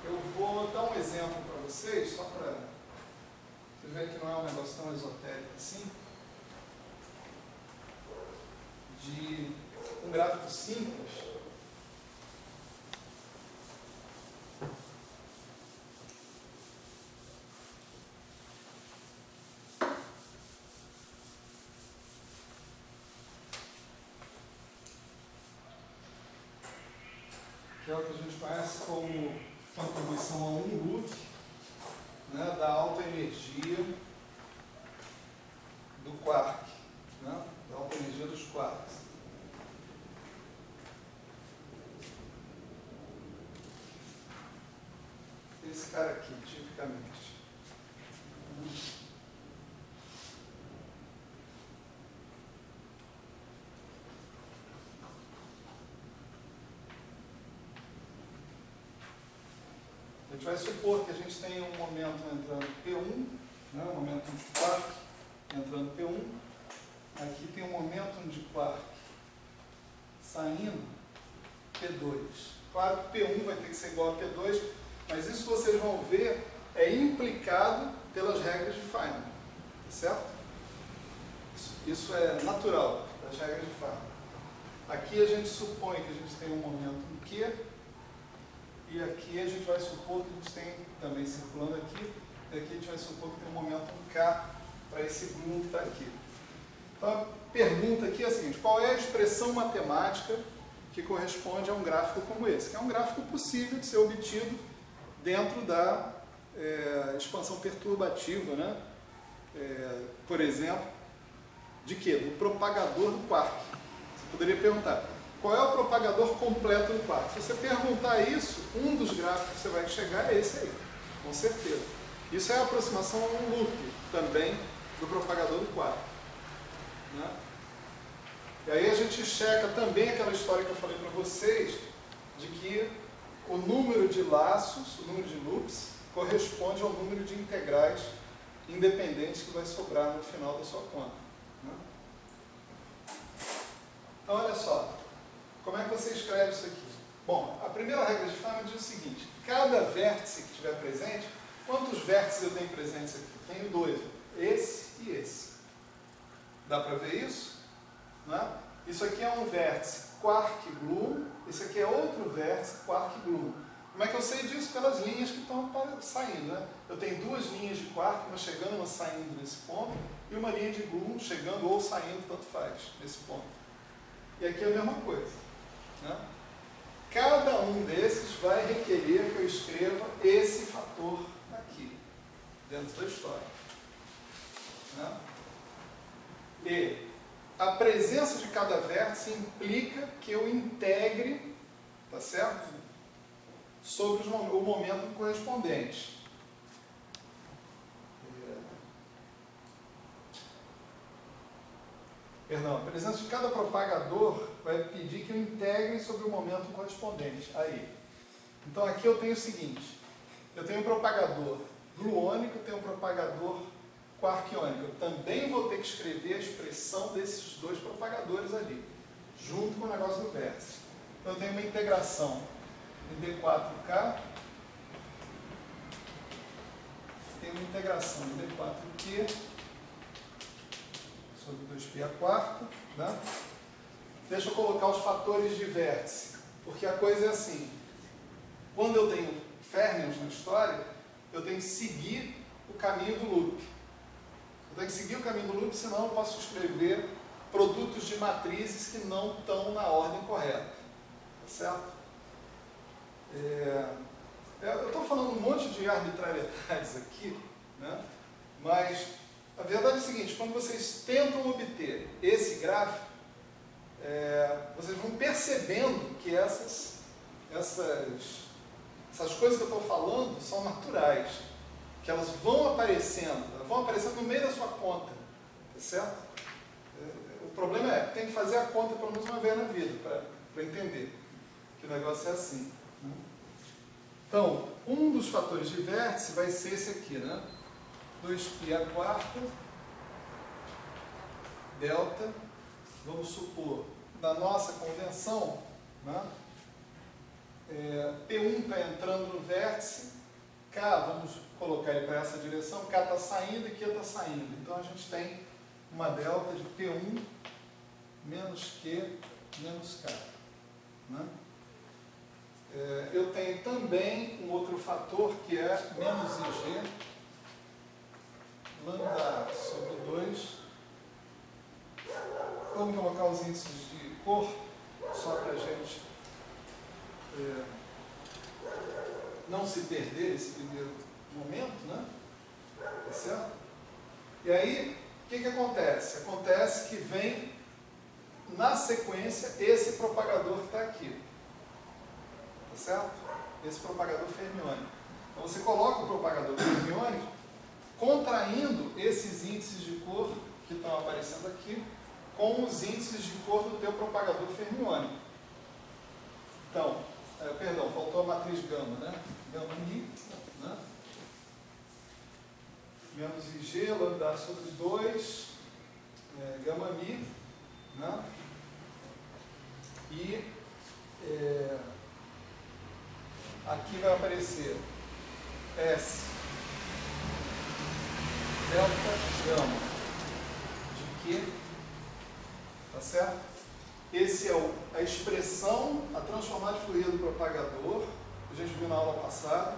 Eu vou dar um exemplo para vocês, só para vocês verem que não é um negócio tão esotérico assim, de um gráfico simples. Que é o que a gente conhece como contribuição a um loop, né, da alta energia do quark, né, da alta energia dos quarks. Esse cara aqui, tipicamente. A gente vai supor que a gente tem um momento entrando P1, né, um momento de quark entrando P1, aqui tem um momento de quark saindo P2. Claro que P1 vai ter que ser igual a P2, mas isso vocês vão ver é implicado pelas regras de Feynman, certo? Isso é natural das regras de Feynman. Aqui a gente supõe que a gente tem um momento Q, e aqui a gente vai supor que a gente tem, também circulando aqui, e aqui a gente vai supor que tem um momento K para esse grupo que está aqui. Então a pergunta aqui é a seguinte: qual é a expressão matemática que corresponde a um gráfico como esse? Que é um gráfico possível de ser obtido dentro da expansão perturbativa, né? Por exemplo, de quê? Do propagador do quark. Você poderia perguntar: qual é o propagador completo do quark? Se você perguntar isso, um dos gráficos que você vai chegar é esse aí, com certeza. Isso é a aproximação a um loop também do propagador do quark. Né? E aí a gente checa também aquela história que eu falei para vocês, de que o número de laços, o número de loops, corresponde ao número de integrais independentes que vai sobrar no final da sua conta. Né? Então, olha só. Como é que você escreve isso aqui? Bom, a primeira regra de Feynman diz o seguinte: cada vértice que estiver presente Quantos vértices eu tenho presentes aqui? Tenho dois, esse e esse. Dá para ver isso? Né? Isso aqui é um vértice quark-gluon, esse aqui é outro vértice quark-gluon. Como é que eu sei disso? Pelas linhas que estão saindo. Né? Eu tenho duas linhas de quark, uma chegando, uma saindo nesse ponto, e uma linha de gluon chegando ou saindo, tanto faz, nesse ponto. E aqui é a mesma coisa. Né? Cada um desses vai requerer que eu escreva esse fator aqui, dentro da história. Né? E a presença de cada vértice implica que eu integre, tá certo? Sobre o momento correspondente. Perdão, a presença de cada propagador vai pedir que eu integre sobre o momento correspondente. Aí. Então aqui eu tenho o seguinte, eu tenho um propagador gluônico, eu tenho um propagador quarkiônico. Eu também vou ter que escrever a expressão desses dois propagadores ali, junto com o negócio do vértice. Então eu tenho uma integração em D4K, tenho uma integração em D4Q sobre 2π a quarto. Né? Deixa eu colocar os fatores de vértice, porque a coisa é assim, quando eu tenho fermions na história, eu tenho que seguir o caminho do loop. Eu tenho que seguir o caminho do loop, senão eu posso escrever produtos de matrizes que não estão na ordem correta. Tá certo? Eu estou falando um monte de arbitrariedades aqui, né? Mas a verdade é o seguinte, quando vocês tentam obter esse gráfico, vocês vão percebendo que essas coisas que eu estou falando são naturais, que elas vão aparecendo no meio da sua conta, tá certo? O problema é, tem que fazer a conta pelo menos uma vez na vida, para entender que o negócio é assim. Né? Então, um dos fatores de vértice vai ser esse aqui, né? 2π a quarta, delta, vamos supor, na nossa convenção, né? P1 está entrando no vértice, K, vamos colocar ele para essa direção, K está saindo e Q está saindo. Então a gente tem uma delta de P1 menos Q menos K. Né? Eu tenho também um outro fator que é menos IG, lambda sobre 2. Vamos colocar os índices de cor, só para a gente não se perder esse primeiro momento, né? Tá certo? E aí, o que acontece? Acontece que vem, na sequência, esse propagador que está aqui. Tá certo? Esse propagador fermiônico. Então você coloca o propagador fermiônico contraindo esses índices de cor que estão aparecendo aqui com os índices de cor do teu propagador fermiônico. Então, perdão, faltou a matriz gama, né? Gama mi, né? Menos IG, lambda sobre 2, gama mi, né? E aqui vai aparecer S delta gama de Q, tá certo? Esse é a expressão a transformar de Fourier do propagador, a gente viu na aula passada,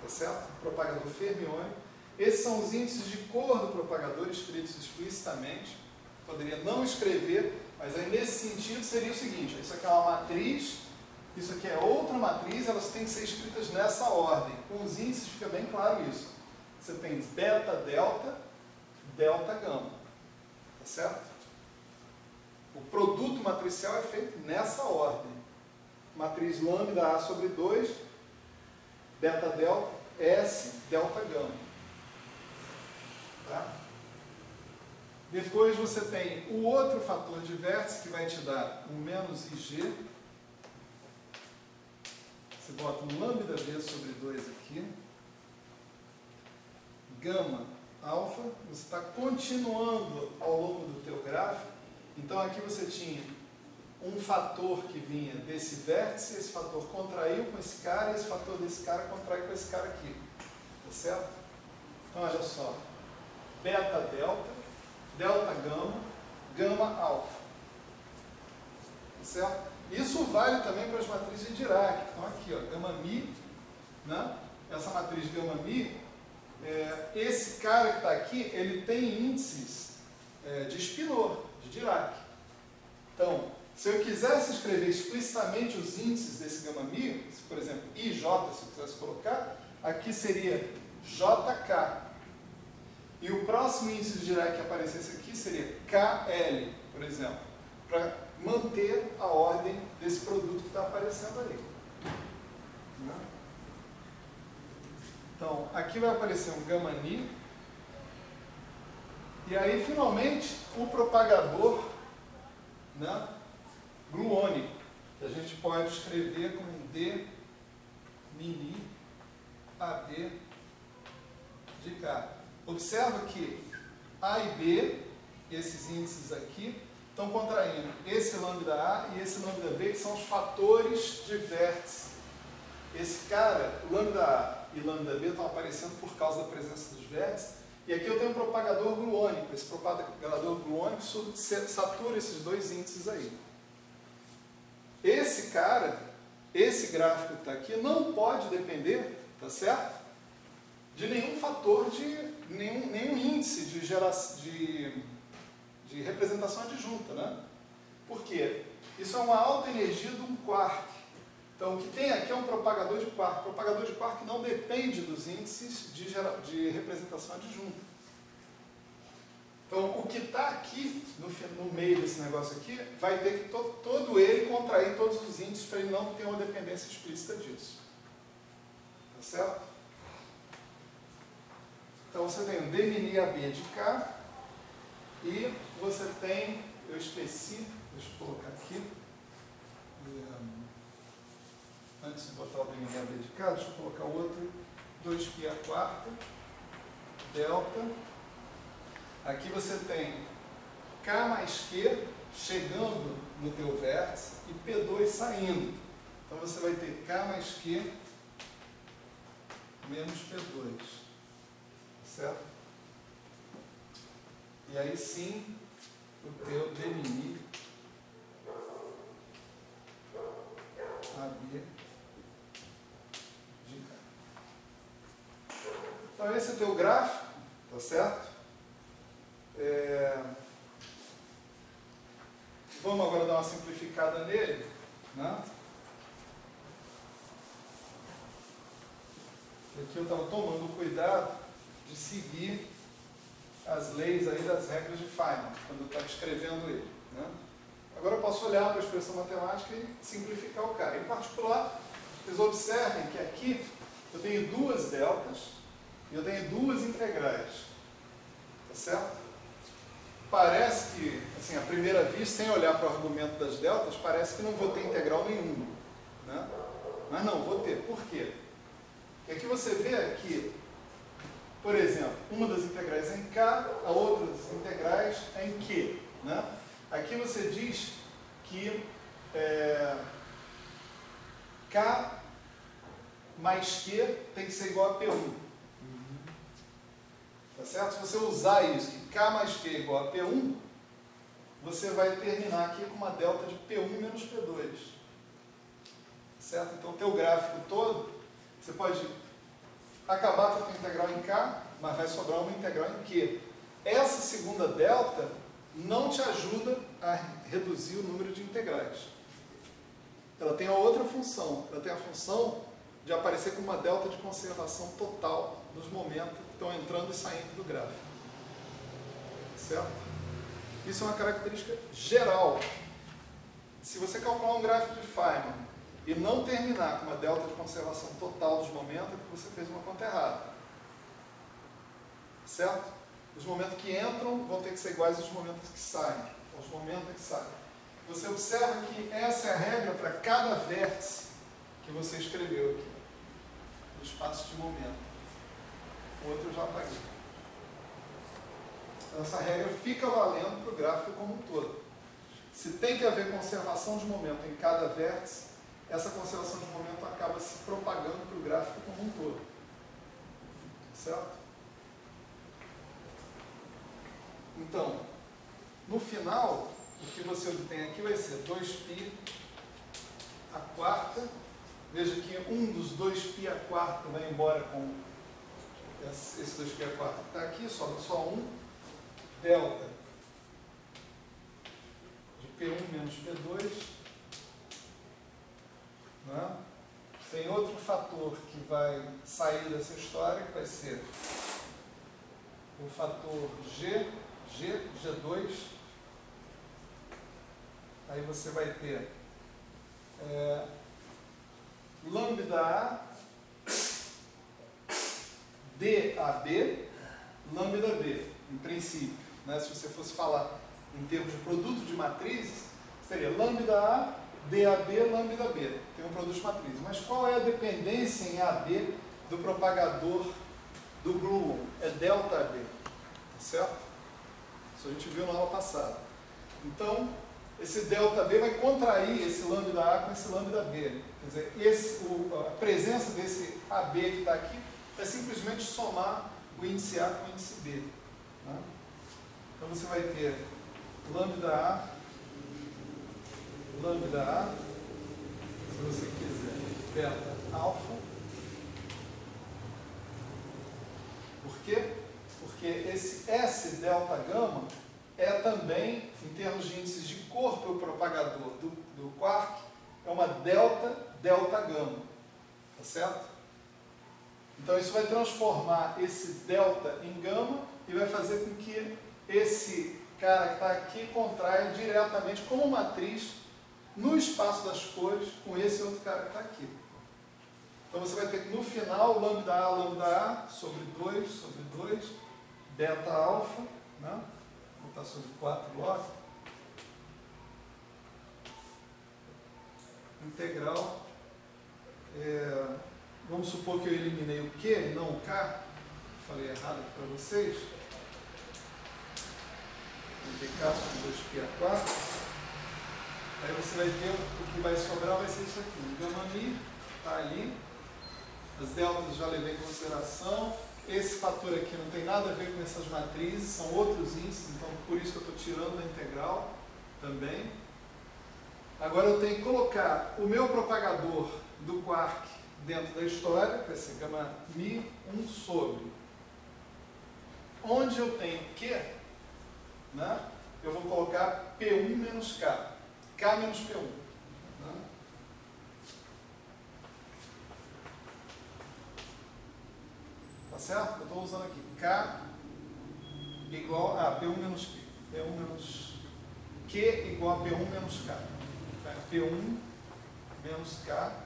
tá certo? Propagador fermiônico. Esses são os índices de cor do propagador escritos explicitamente. Poderia não escrever, mas aí nesse sentido seria o seguinte: isso aqui é uma matriz, isso aqui é outra matriz, elas têm que ser escritas nessa ordem. Com os índices fica bem claro isso. Você tem beta, delta, delta, gama. Tá certo? O produto matricial é feito nessa ordem. Matriz lambda A sobre 2, beta, delta, S, delta, gama. Tá? Depois você tem o outro fator de vértice que vai te dar um menos IG. Você bota um lambda V sobre 2 aqui. Gama, alfa. Você está continuando ao longo do teu gráfico. Então aqui você tinha um fator que vinha desse vértice, esse fator contraiu com esse cara, e esse fator desse cara contraiu com esse cara aqui. Tá certo? Então, olha só. Beta, delta, delta, gama, gama, alfa. Tá certo? Isso vale também para as matrizes de Dirac. Então, aqui, ó, gama mi, né? Essa matriz gama mi, esse cara que está aqui, ele tem índices de Spinor, de Dirac. Então, se eu quisesse escrever explicitamente os índices desse gama mi, por exemplo, IJ, se eu quisesse colocar, aqui seria JK. E o próximo índice de Dirac que aparecesse aqui seria KL, por exemplo, para manter a ordem desse produto que está aparecendo ali. Então, aqui vai aparecer um gama ni. E aí, finalmente, o propagador, né, gluônico, que a gente pode escrever como D mini AB de K. Observa que A e B, esses índices aqui, estão contraindo esse lambda A e esse lambda B, que são os fatores de vértice. Esse cara, lambda A e lambda B, estão aparecendo por causa da presença dos vértices. E aqui eu tenho um propagador gluônico. Esse propagador gluônico satura esses dois índices aí. Esse cara, esse gráfico que está aqui, não pode depender, tá certo? De nenhum fator, nenhum índice de representação adjunta, né? Por quê? Isso é uma alta energia de um quark. Então, o que tem aqui é um propagador de quark. O propagador de quark não depende dos índices de representação adjunta. Então, o que está aqui, no meio desse negócio aqui, vai ter que todo ele contrair todos os índices para ele não ter uma dependência explícita disso. Tá certo? Então, você tem o D mini AB de K e você tem, eu esqueci, deixa eu colocar aqui, antes de botar o D mini AB de K, deixa eu colocar o outro, 2π a quarta, delta. Aqui você tem K mais Q chegando no teu vértice e P2 saindo. Então você vai ter K mais Q menos P2. Certo? E aí sim, o teu D mini AB de K. Então esse é o teu gráfico, tá certo? Vamos agora dar uma simplificada nele, né? Aqui eu estava tomando cuidado de seguir as leis aí das regras de Feynman, quando eu estava escrevendo ele, né? Agora eu posso olhar para a expressão matemática e simplificar o cara. Em particular, vocês observem que aqui eu tenho duas deltas e eu tenho duas integrais. Tá certo? Parece que, assim, à primeira vista, sem olhar para o argumento das deltas, parece que não vou ter integral nenhuma, né? Mas não, vou ter. Por quê? Porque aqui você vê que, por exemplo, uma das integrais é em K, a outra das integrais é em Q, né? Aqui você diz que K mais Q tem que ser igual a P1. Tá certo? Se você usar isso, que K mais Q é igual a P1, você vai terminar aqui com uma delta de P1 menos P2. Certo? Então, o teu gráfico todo, você pode acabar com a tua integral em K, mas vai sobrar uma integral em Q. Essa segunda delta não te ajuda a reduzir o número de integrais. Ela tem a outra função. Ela tem a função de aparecer com uma delta de conservação total dos momentos que estão entrando e saindo do gráfico. Certo? Isso é uma característica geral. Se você calcular um gráfico de Feynman e não terminar com uma delta de conservação total dos momentos, é porque você fez uma conta errada. Certo? Os momentos que entram vão ter que ser iguais aos momentos que saem. Aos momentos que saem. Você observa que essa é a regra para cada vértice que você escreveu aqui, no espaço de momento. O outro eu já apaguei. Então, essa regra fica valendo para o gráfico como um todo. Se tem que haver conservação de momento em cada vértice, essa conservação de momento acaba se propagando para o gráfico como um todo. certo? Então, no final, o que você obtém aqui vai ser 2π a quarta. Veja que um dos 2π a quarta vai embora com esse 2π a quarta que está aqui, sobra só um. Delta de P1 menos P2. Né? Tem outro fator que vai sair dessa história, que vai ser o fator G2. Aí você vai ter lambda A, DAB, lambda B, em princípio. Né? Se você fosse falar em termos de produto de matrizes, seria lambda A, DAB, lambda B. Tem um produto de matrizes. Mas qual é a dependência em AB do propagador do gluon? É delta AB. Tá certo? Isso a gente viu na aula passada. Então, esse delta B vai contrair esse lambda A com esse lambda B. Quer dizer, a presença desse AB que está aqui é simplesmente somar o índice A com o índice B. Né? Então você vai ter lambda A, se você quiser, beta alfa. Por quê? Porque esse S delta gama é também, em termos de índices de corpo propagador do quark, é uma delta gama. Tá certo? Então isso vai transformar esse delta em gama e vai fazer com que esse cara que está aqui contraia diretamente como matriz no espaço das cores com esse outro cara que está aqui. Então você vai ter que no final lambda A sobre 2, beta alfa, né? Vou botar sobre 4 logo. Integral. Vamos supor que eu eliminei o Q e não o K. Falei errado aqui para vocês. K sobre 2π a 4. Aí você vai ter o que vai sobrar vai ser isso aqui. O gama mi está ali. As deltas já levei em consideração. Esse fator aqui não tem nada a ver com essas matrizes, são outros índices, então por isso que eu estou tirando da integral também. Agora eu tenho que colocar o meu propagador do quark dentro da história, que vai ser gama mi 1 sobre. Onde eu tenho Q, né, eu vou colocar P1 menos K, K menos P1. Né? Tá certo? Eu estou usando aqui K igual a P1 menos Q. P1 menos Q igual a P1 menos K. P1 menos K.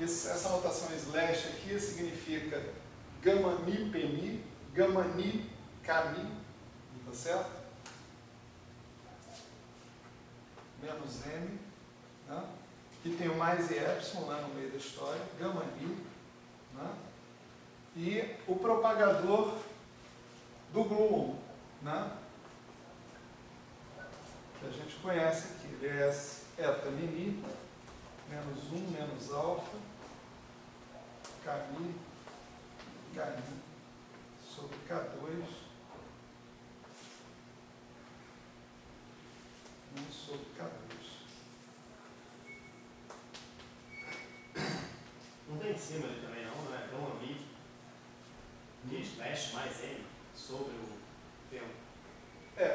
Essa notação slash aqui significa gama mi P mi, gama ni K mi. Tá certo? Menos M. Né? Aqui tem o mais e epsilon lá no meio da história. Gama mi. Né? E o propagador do gluon, né? Que a gente conhece aqui, ele é eta mini, menos 1 menos alfa, Kmi sobre K2, 1 sobre K2. Não tem em cima ali também não, né? Gama mi, slash mais M sobre o P1.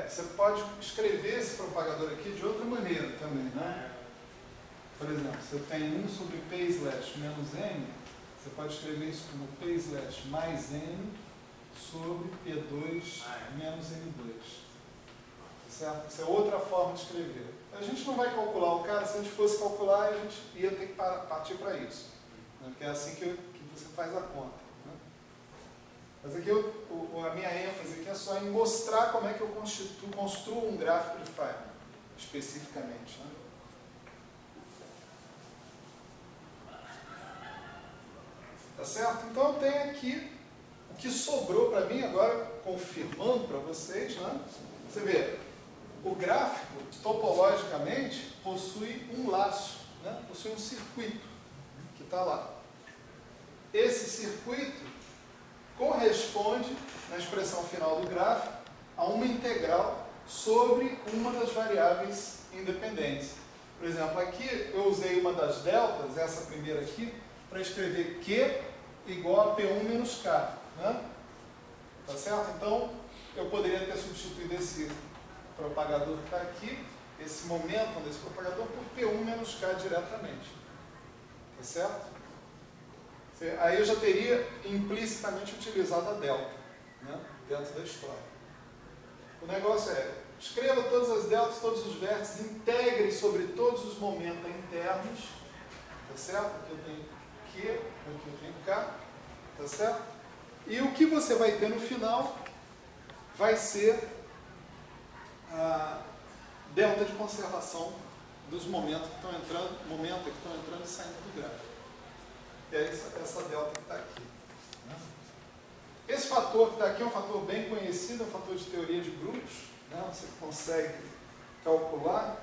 Você pode escrever esse propagador aqui de outra maneira também, né? Por exemplo, você tem 1 sobre P slash menos M, você pode escrever isso como P slash mais M sobre P2 menos M2. Certo? Essa é outra forma de escrever. A gente não vai calcular o cara, se a gente fosse calcular, a gente ia ter que partir para isso. Né? Porque é assim que você faz a conta. Né? Mas aqui a minha ênfase aqui é só em mostrar como é que eu construo um gráfico de Feynman, especificamente. Né? Tá certo? Então eu tenho aqui o que sobrou para mim, agora confirmando para vocês. Né? Você vê, o gráfico, topologicamente, possui um laço, né? Possui um circuito que está lá. Esse circuito, com corresponde, na expressão final do gráfico, a uma integral sobre uma das variáveis independentes. Por exemplo, aqui eu usei uma das deltas, essa primeira aqui, para escrever Q igual a P1 menos K. Né? Tá certo? Então, eu poderia ter substituído esse propagador que está aqui, esse momento desse propagador, por P1 menos K diretamente. Tá certo? Aí eu já teria implicitamente utilizado a delta, né, dentro da história. O negócio é, escreva todas as deltas, todos os vértices, integre sobre todos os momentos internos, tá certo? Aqui eu tenho Q, aqui eu tenho K, tá certo? E o que você vai ter no final vai ser a delta de conservação dos momentos que estão entrando e saindo do gráfico. É essa delta que está aqui. Né? Esse fator que está aqui é um fator bem conhecido, é um fator de teoria de grupos. Né? Você consegue calcular.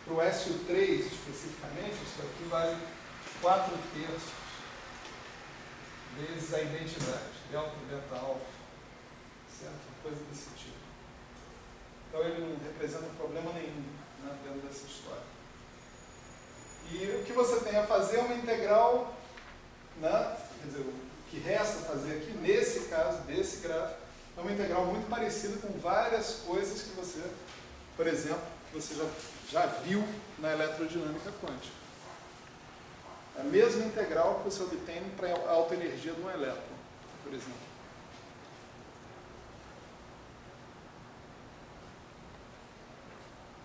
Para o SU3 especificamente, isso aqui vale 4/3 vezes a identidade, delta, beta, alfa, certo? Coisa desse tipo. Então ele não representa problema nenhum, né, dentro dessa história. E o que você tem a fazer é uma integral, né, quer dizer, o que resta fazer aqui, nesse caso, desse gráfico, é uma integral muito parecida com várias coisas que você, por exemplo, você já viu na eletrodinâmica quântica. É a mesma integral que você obtém para a alta energia de um elétron, por exemplo.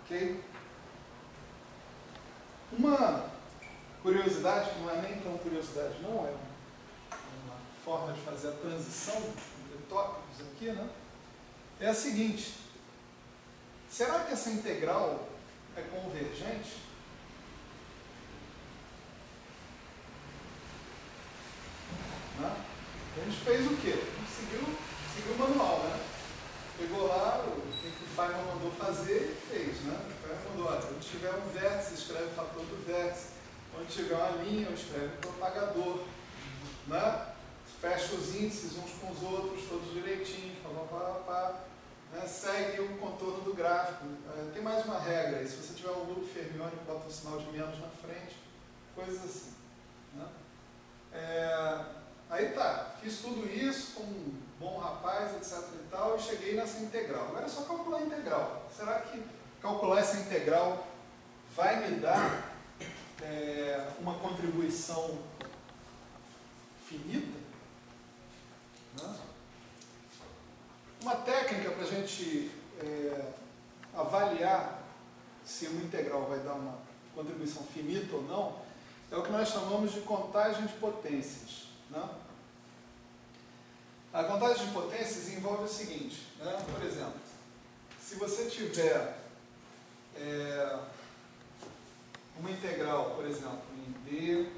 Ok? Uma curiosidade, que não é nem tão curiosidade, não, é uma forma de fazer a transição de tópicos aqui, né? É a seguinte: será que essa integral é convergente? Né? A gente fez o quê? A gente seguiu o manual, né? Pegou lá o que o Feynman mandou fazer e fez, né? O Feynman mandou, olha, onde tiver um vértice, escreve o fator do vértice. Onde tiver uma linha, escreve o propagador. Né? Fecha os índices uns com os outros, todos direitinho, né? Segue o contorno do gráfico. Tem mais uma regra aí, se você tiver um loop fermiônico, bota um sinal de menos na frente, coisas assim. Né? Aí tá, fiz tudo isso com um bom rapaz, etc e tal, e cheguei nessa integral. Agora é só calcular a integral. Será que calcular essa integral vai me dar uma contribuição finita? Né? Uma técnica para a gente avaliar se uma integral vai dar uma contribuição finita ou não é o que nós chamamos de contagem de potências. Né? A contagem de potências envolve o seguinte, né? Por exemplo, se você tiver uma integral, por exemplo, em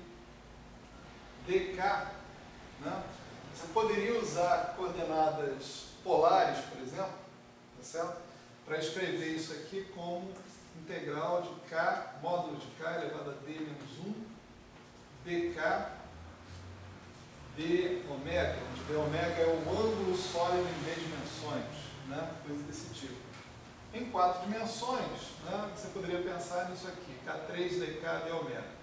dk, né? Você poderia usar coordenadas polares, por exemplo, tá certo? Para escrever isso aqui como integral de k, módulo de k elevado a d menos 1, dk d ômega, onde d ômega é o ângulo sólido em d dimensões, né? Coisa desse tipo. Em 4 dimensões, né, você poderia pensar nisso aqui, K3 dk d ômega.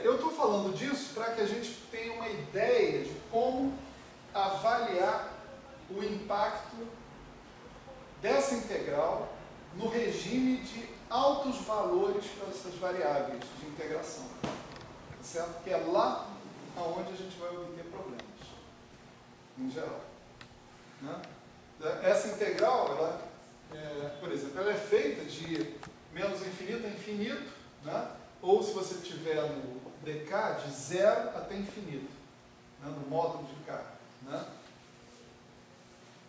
Eu estou falando disso para que a gente tenha uma ideia de como avaliar o impacto dessa integral no regime de altos valores para essas variáveis de integração. Certo? Que é lá onde a gente vai obter problemas, em geral. Né? Essa integral, ela, por exemplo, ela é feita de menos infinito a infinito, né? Ou se você tiver no dk, de 0 até infinito, né? No módulo de k. Né?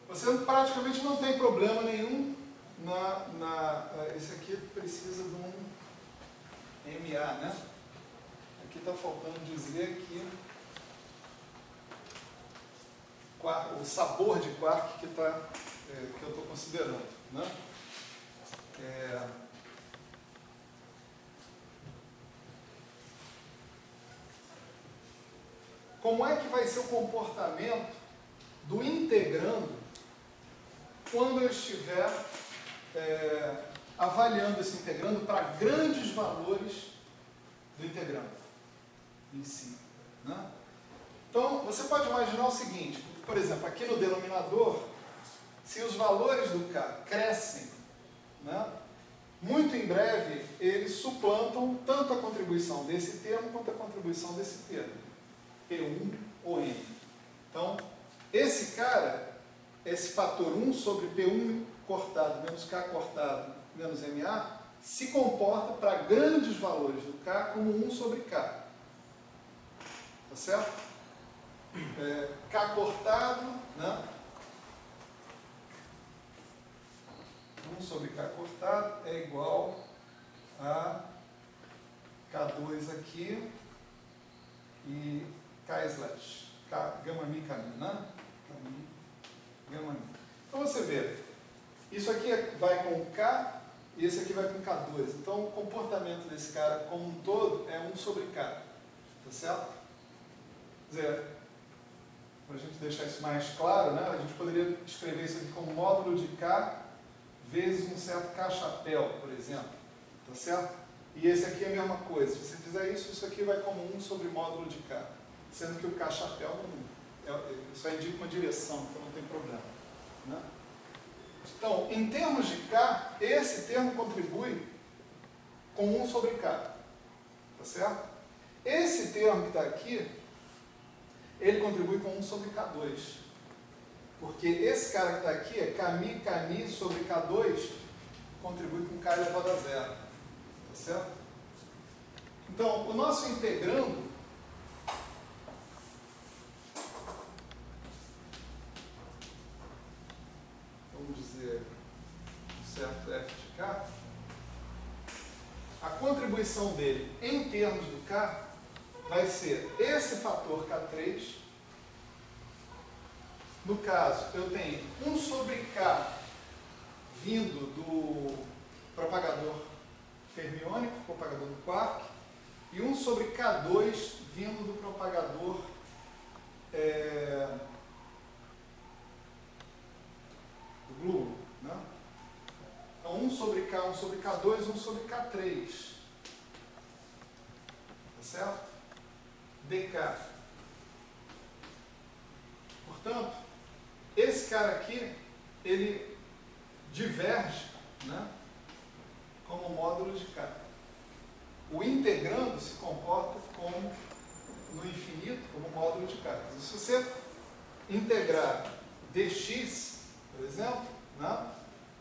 Você praticamente não tem problema nenhum esse aqui precisa de um MA, né? Aqui está faltando dizer que o sabor de quark que eu estou considerando. Né? como é que vai ser o comportamento do integrando quando eu estiver avaliando esse integrando para grandes valores do integrando em si, né? Então, você pode imaginar o seguinte, por exemplo, aqui no denominador, se os valores do K crescem, né, muito em breve eles suplantam tanto a contribuição desse termo quanto a contribuição desse termo, P1 ou N. Então, esse cara, esse fator 1 sobre P1 cortado menos K cortado menos MA, se comporta para grandes valores do K como 1 sobre K. Tá certo? K cortado, né? 1 sobre K cortado é igual a K2 aqui e K slash, K gama mi caminho, né? Gama mi. Então você vê, isso aqui vai com K e esse aqui vai com K2. Então o comportamento desse cara como um todo é 1 sobre K. Tá certo? Quer dizer, para a gente deixar isso mais claro, né, a gente poderia escrever isso aqui como módulo de K vezes um certo K chapéu, por exemplo. Tá certo? E esse aqui é a mesma coisa. Se você fizer isso, isso aqui vai como 1 sobre módulo de K. Sendo que o K chapéu só indica uma direção, então não tem problema. Né? Então, em termos de K, esse termo contribui com 1 sobre K. Tá certo? Esse termo que está aqui, ele contribui com 1 sobre K2. Porque esse cara que está aqui é Kmi sobre K2, contribui com K elevado a zero. Tá certo? Então, o nosso integrando, vamos dizer, um certo f de K, a contribuição dele em termos do K vai ser esse fator K3. No caso, eu tenho 1 sobre K vindo do propagador fermiônico, propagador do quark, e 1 sobre K2 vindo do propagador do gluon. Né? Então, 1 sobre K, 1 sobre K2, 1 sobre K3. Tá certo? dk. Portanto, esse cara aqui, ele diverge, né, como módulo de K. O integrando se comporta como, no infinito, como módulo de K. Se você integrar dx, por exemplo, né,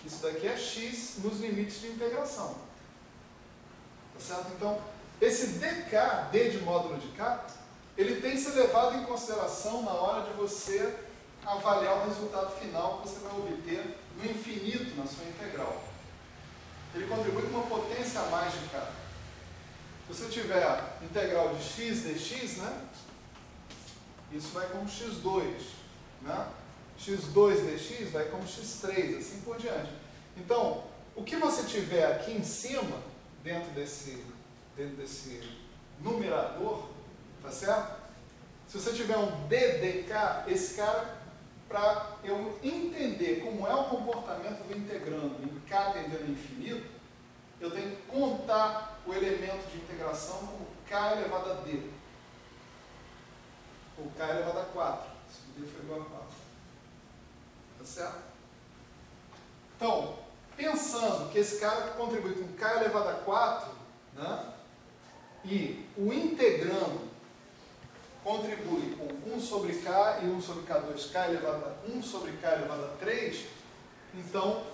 isso daqui é x nos limites de integração. Tá certo? Então, esse dk, d de módulo de K, ele tem que ser levado em consideração na hora de você avaliar o resultado final que você vai obter no infinito na sua integral. Ele contribui com uma potência a mais de K. Se você tiver integral de x dx, né, isso vai como x2. Né? x2 dx vai como x3, assim por diante. Então, o que você tiver aqui em cima, dentro desse numerador, tá certo? Se você tiver um ddk, esse cara, para eu entender como é o comportamento do integrando em K tendendo ao infinito, eu tenho que contar o elemento de integração como K elevado a D. Ou K elevado a 4, se D for igual a 4. Tá certo? Então, pensando que esse cara contribui com K elevado a 4, né, e o integrando contribui com 1 sobre K e 1 sobre K2, K elevado a 1 sobre K elevado a 3, então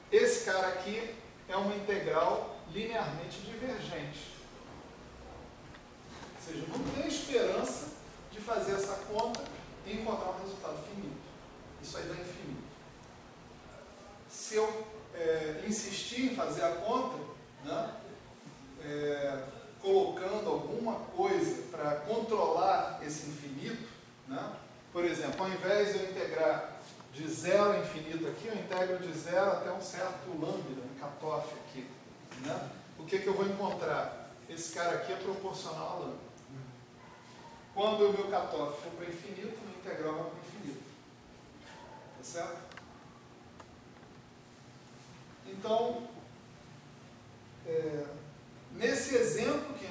esse cara aqui é uma integral linearmente divergente. Ou seja, não tem esperança de fazer essa conta e encontrar um resultado finito. Isso aí dá infinito. Se eu insistir em fazer a conta, né, colocando alguma coisa para controlar esse infinito, né? Por exemplo, ao invés de eu integrar de 0 a infinito aqui, eu integro de 0 até um certo lambda, um cutoff aqui. Né? O que eu vou encontrar? Esse cara aqui é proporcional a lambda. Quando o meu cutoff for para infinito, o meu integral vai para infinito. Tá certo? Então, nesse exemplo, que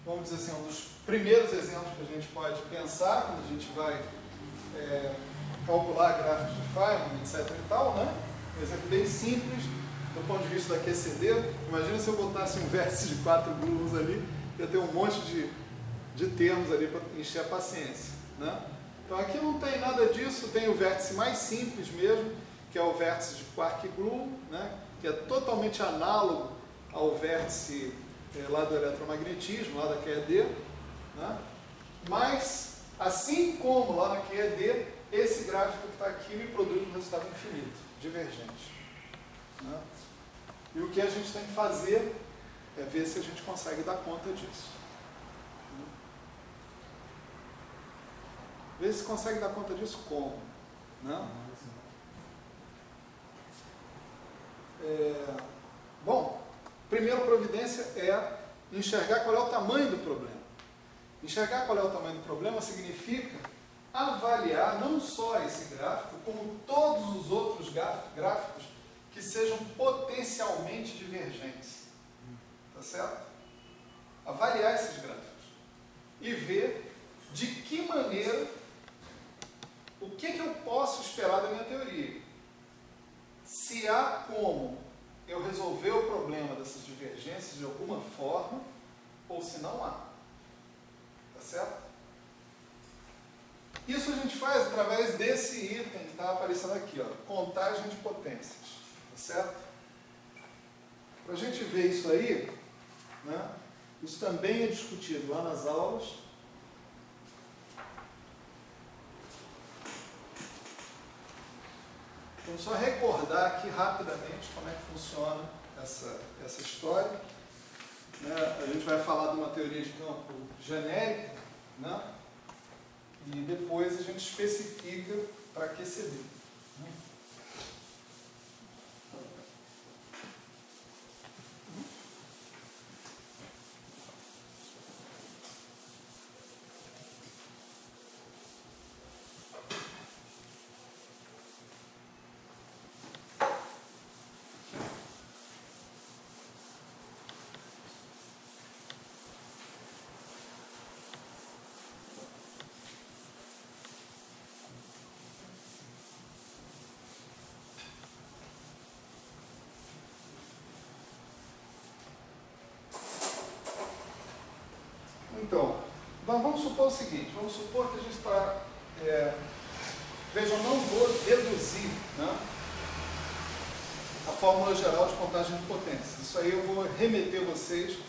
vamos dizer assim, um dos primeiros exemplos que a gente pode pensar quando a gente vai calcular gráficos de Feynman, etc. e tal, né? Um exemplo bem simples do ponto de vista da QCD. Imagina se eu botasse um vértice de 4 gluons ali, ia ter um monte de termos ali para encher a paciência, né? Então aqui não tem nada disso, tem o vértice mais simples mesmo, que é o vértice de quark gluon, né? Que é totalmente análogo ao vértice lá do eletromagnetismo, lá da QED, né? Mas, assim como lá na QED, esse gráfico que está aqui me produz um resultado infinito, divergente, né? E o que a gente tem que fazer é ver se a gente consegue dar conta disso. Ver se consegue dar conta disso como, né? Bom, primeira providência é enxergar qual é o tamanho do problema. Enxergar qual é o tamanho do problema significa avaliar não só esse gráfico, como todos os outros gráficos que sejam potencialmente divergentes. Tá certo? Avaliar esses gráficos e ver de que maneira, o que eu posso esperar da minha teoria. Se há como eu resolver o problema dessas divergências de alguma forma, ou se não há. Tá certo? Isso a gente faz através desse item que está aparecendo aqui, ó, contagem de potências. Tá certo? Para a gente ver isso aí, né, isso também é discutido lá nas aulas. Vamos só recordar aqui rapidamente como é que funciona essa história. Né? A gente vai falar de uma teoria de campo genérica, né? E depois a gente especifica para QCD. Né? Então, nós vamos supor o seguinte, vamos supor que a gente está... veja, eu não vou deduzir, né, a fórmula geral de contagem de potência. Isso aí eu vou remeter vocês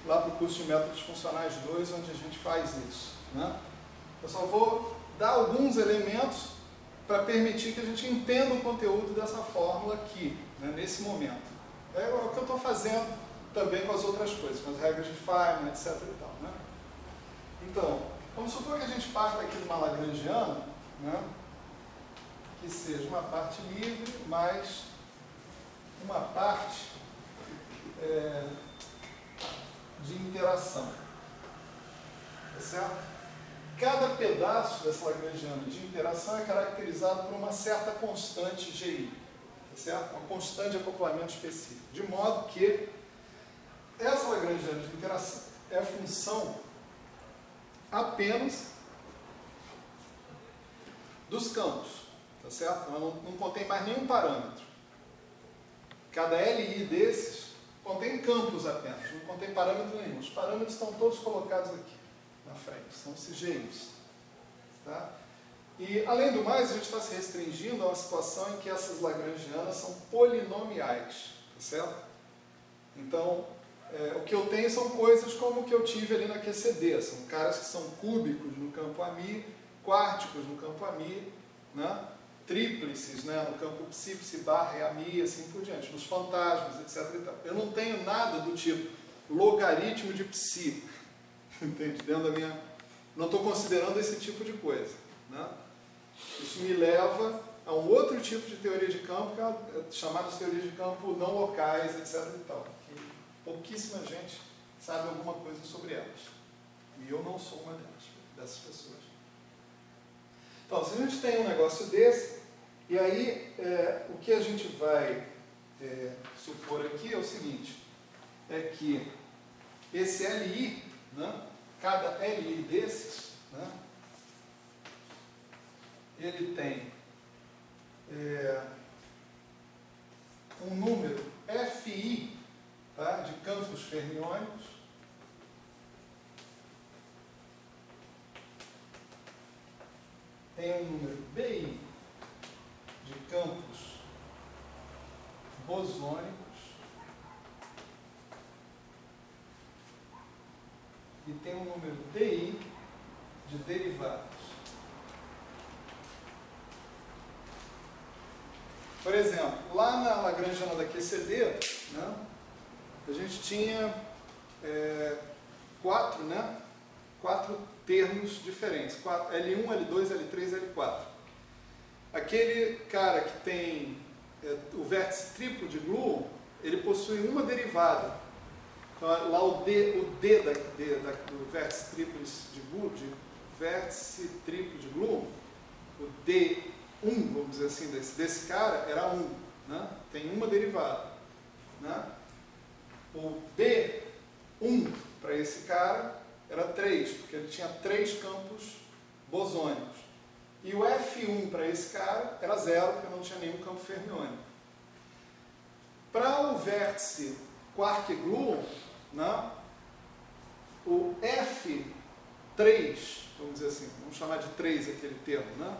lá para o curso de Métodos Funcionais 2, onde a gente faz isso. Né? Eu só vou dar alguns elementos para permitir que a gente entenda o conteúdo dessa fórmula aqui, né, nesse momento. É o que eu estou fazendo também com as outras coisas, com as regras de Feynman, etc. e tal, né? Então, vamos supor que a gente parta aqui de uma lagrangiana, né, que seja uma parte livre mais uma parte de interação. Tá certo? Cada pedaço dessa lagrangiana de interação é caracterizado por uma certa constante GI. Tá certo? Uma constante de acoplamento específico. De modo que essa lagrangiana de interação é a função apenas dos campos, tá certo? Ela não contém mais nenhum parâmetro. Cada LI desses contém campos apenas, não contém parâmetro nenhum. Os parâmetros estão todos colocados aqui na frente, são os GIs. Tá? E, além do mais, a gente está se restringindo a uma situação em que essas lagrangianas são polinomiais, tá certo? Então, o que eu tenho são coisas como o que eu tive ali na QCD, são caras que são cúbicos no campo AMI, quárticos no campo AMI, né? Tríplices, né? No campo psi, psi-barra e AMI, e assim por diante, nos fantasmas, etc. E tal. Eu não tenho nada do tipo logaritmo de psi, entende? Dentro da minha... Não estou considerando esse tipo de coisa, né? Isso me leva a um outro tipo de teoria de campo, que é chamada de teoria de campo não locais, etc. e tal. Pouquíssima gente sabe alguma coisa sobre elas. E eu não sou uma dessas pessoas. Então, se a gente tem um negócio desse, e aí o que a gente vai supor aqui é o seguinte, é que esse LI, né, cada LI desses, né, ele tem um número FI, tá, de campos fermiônicos, tem um número BI de campos bosônicos e tem um número DI de derivados. Por exemplo, lá na Lagrangiana da QCD, né, a gente tinha quatro termos diferentes, L1, L2, L3, L4. Aquele cara que tem o vértice triplo de gluon, ele possui uma derivada. Então, lá o D do vértice triplo de gluon, o D1, vamos dizer assim, desse cara, era 1, né? Tem uma derivada. Né? O B1 para esse cara era 3, porque ele tinha 3 campos bosônicos. E o F1 para esse cara era 0, porque não tinha nenhum campo fermiônico. Para o vértice quark-gluon, né, o F3, vamos dizer assim, vamos chamar de 3 aquele termo, né?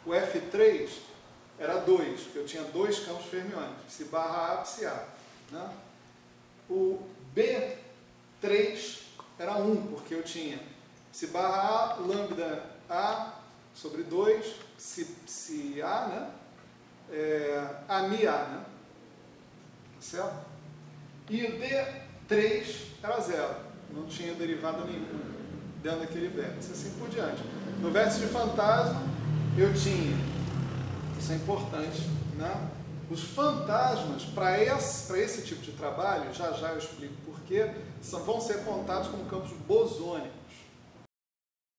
O F3 era 2, porque eu tinha 2 campos fermiônicos, psi/A, psi/A. Né? O B3 era 1, porque eu tinha psi/A, lambda A sobre 2, psi-A, né? A-mi-A, né? Certo? E o D3 era 0, não tinha derivada nenhuma dentro daquele vértice, assim por diante. No vértice de fantasma, eu tinha, isso é importante, né? Os fantasmas, para esse tipo de trabalho, já eu explico porquê, vão ser contados como campos bosônicos.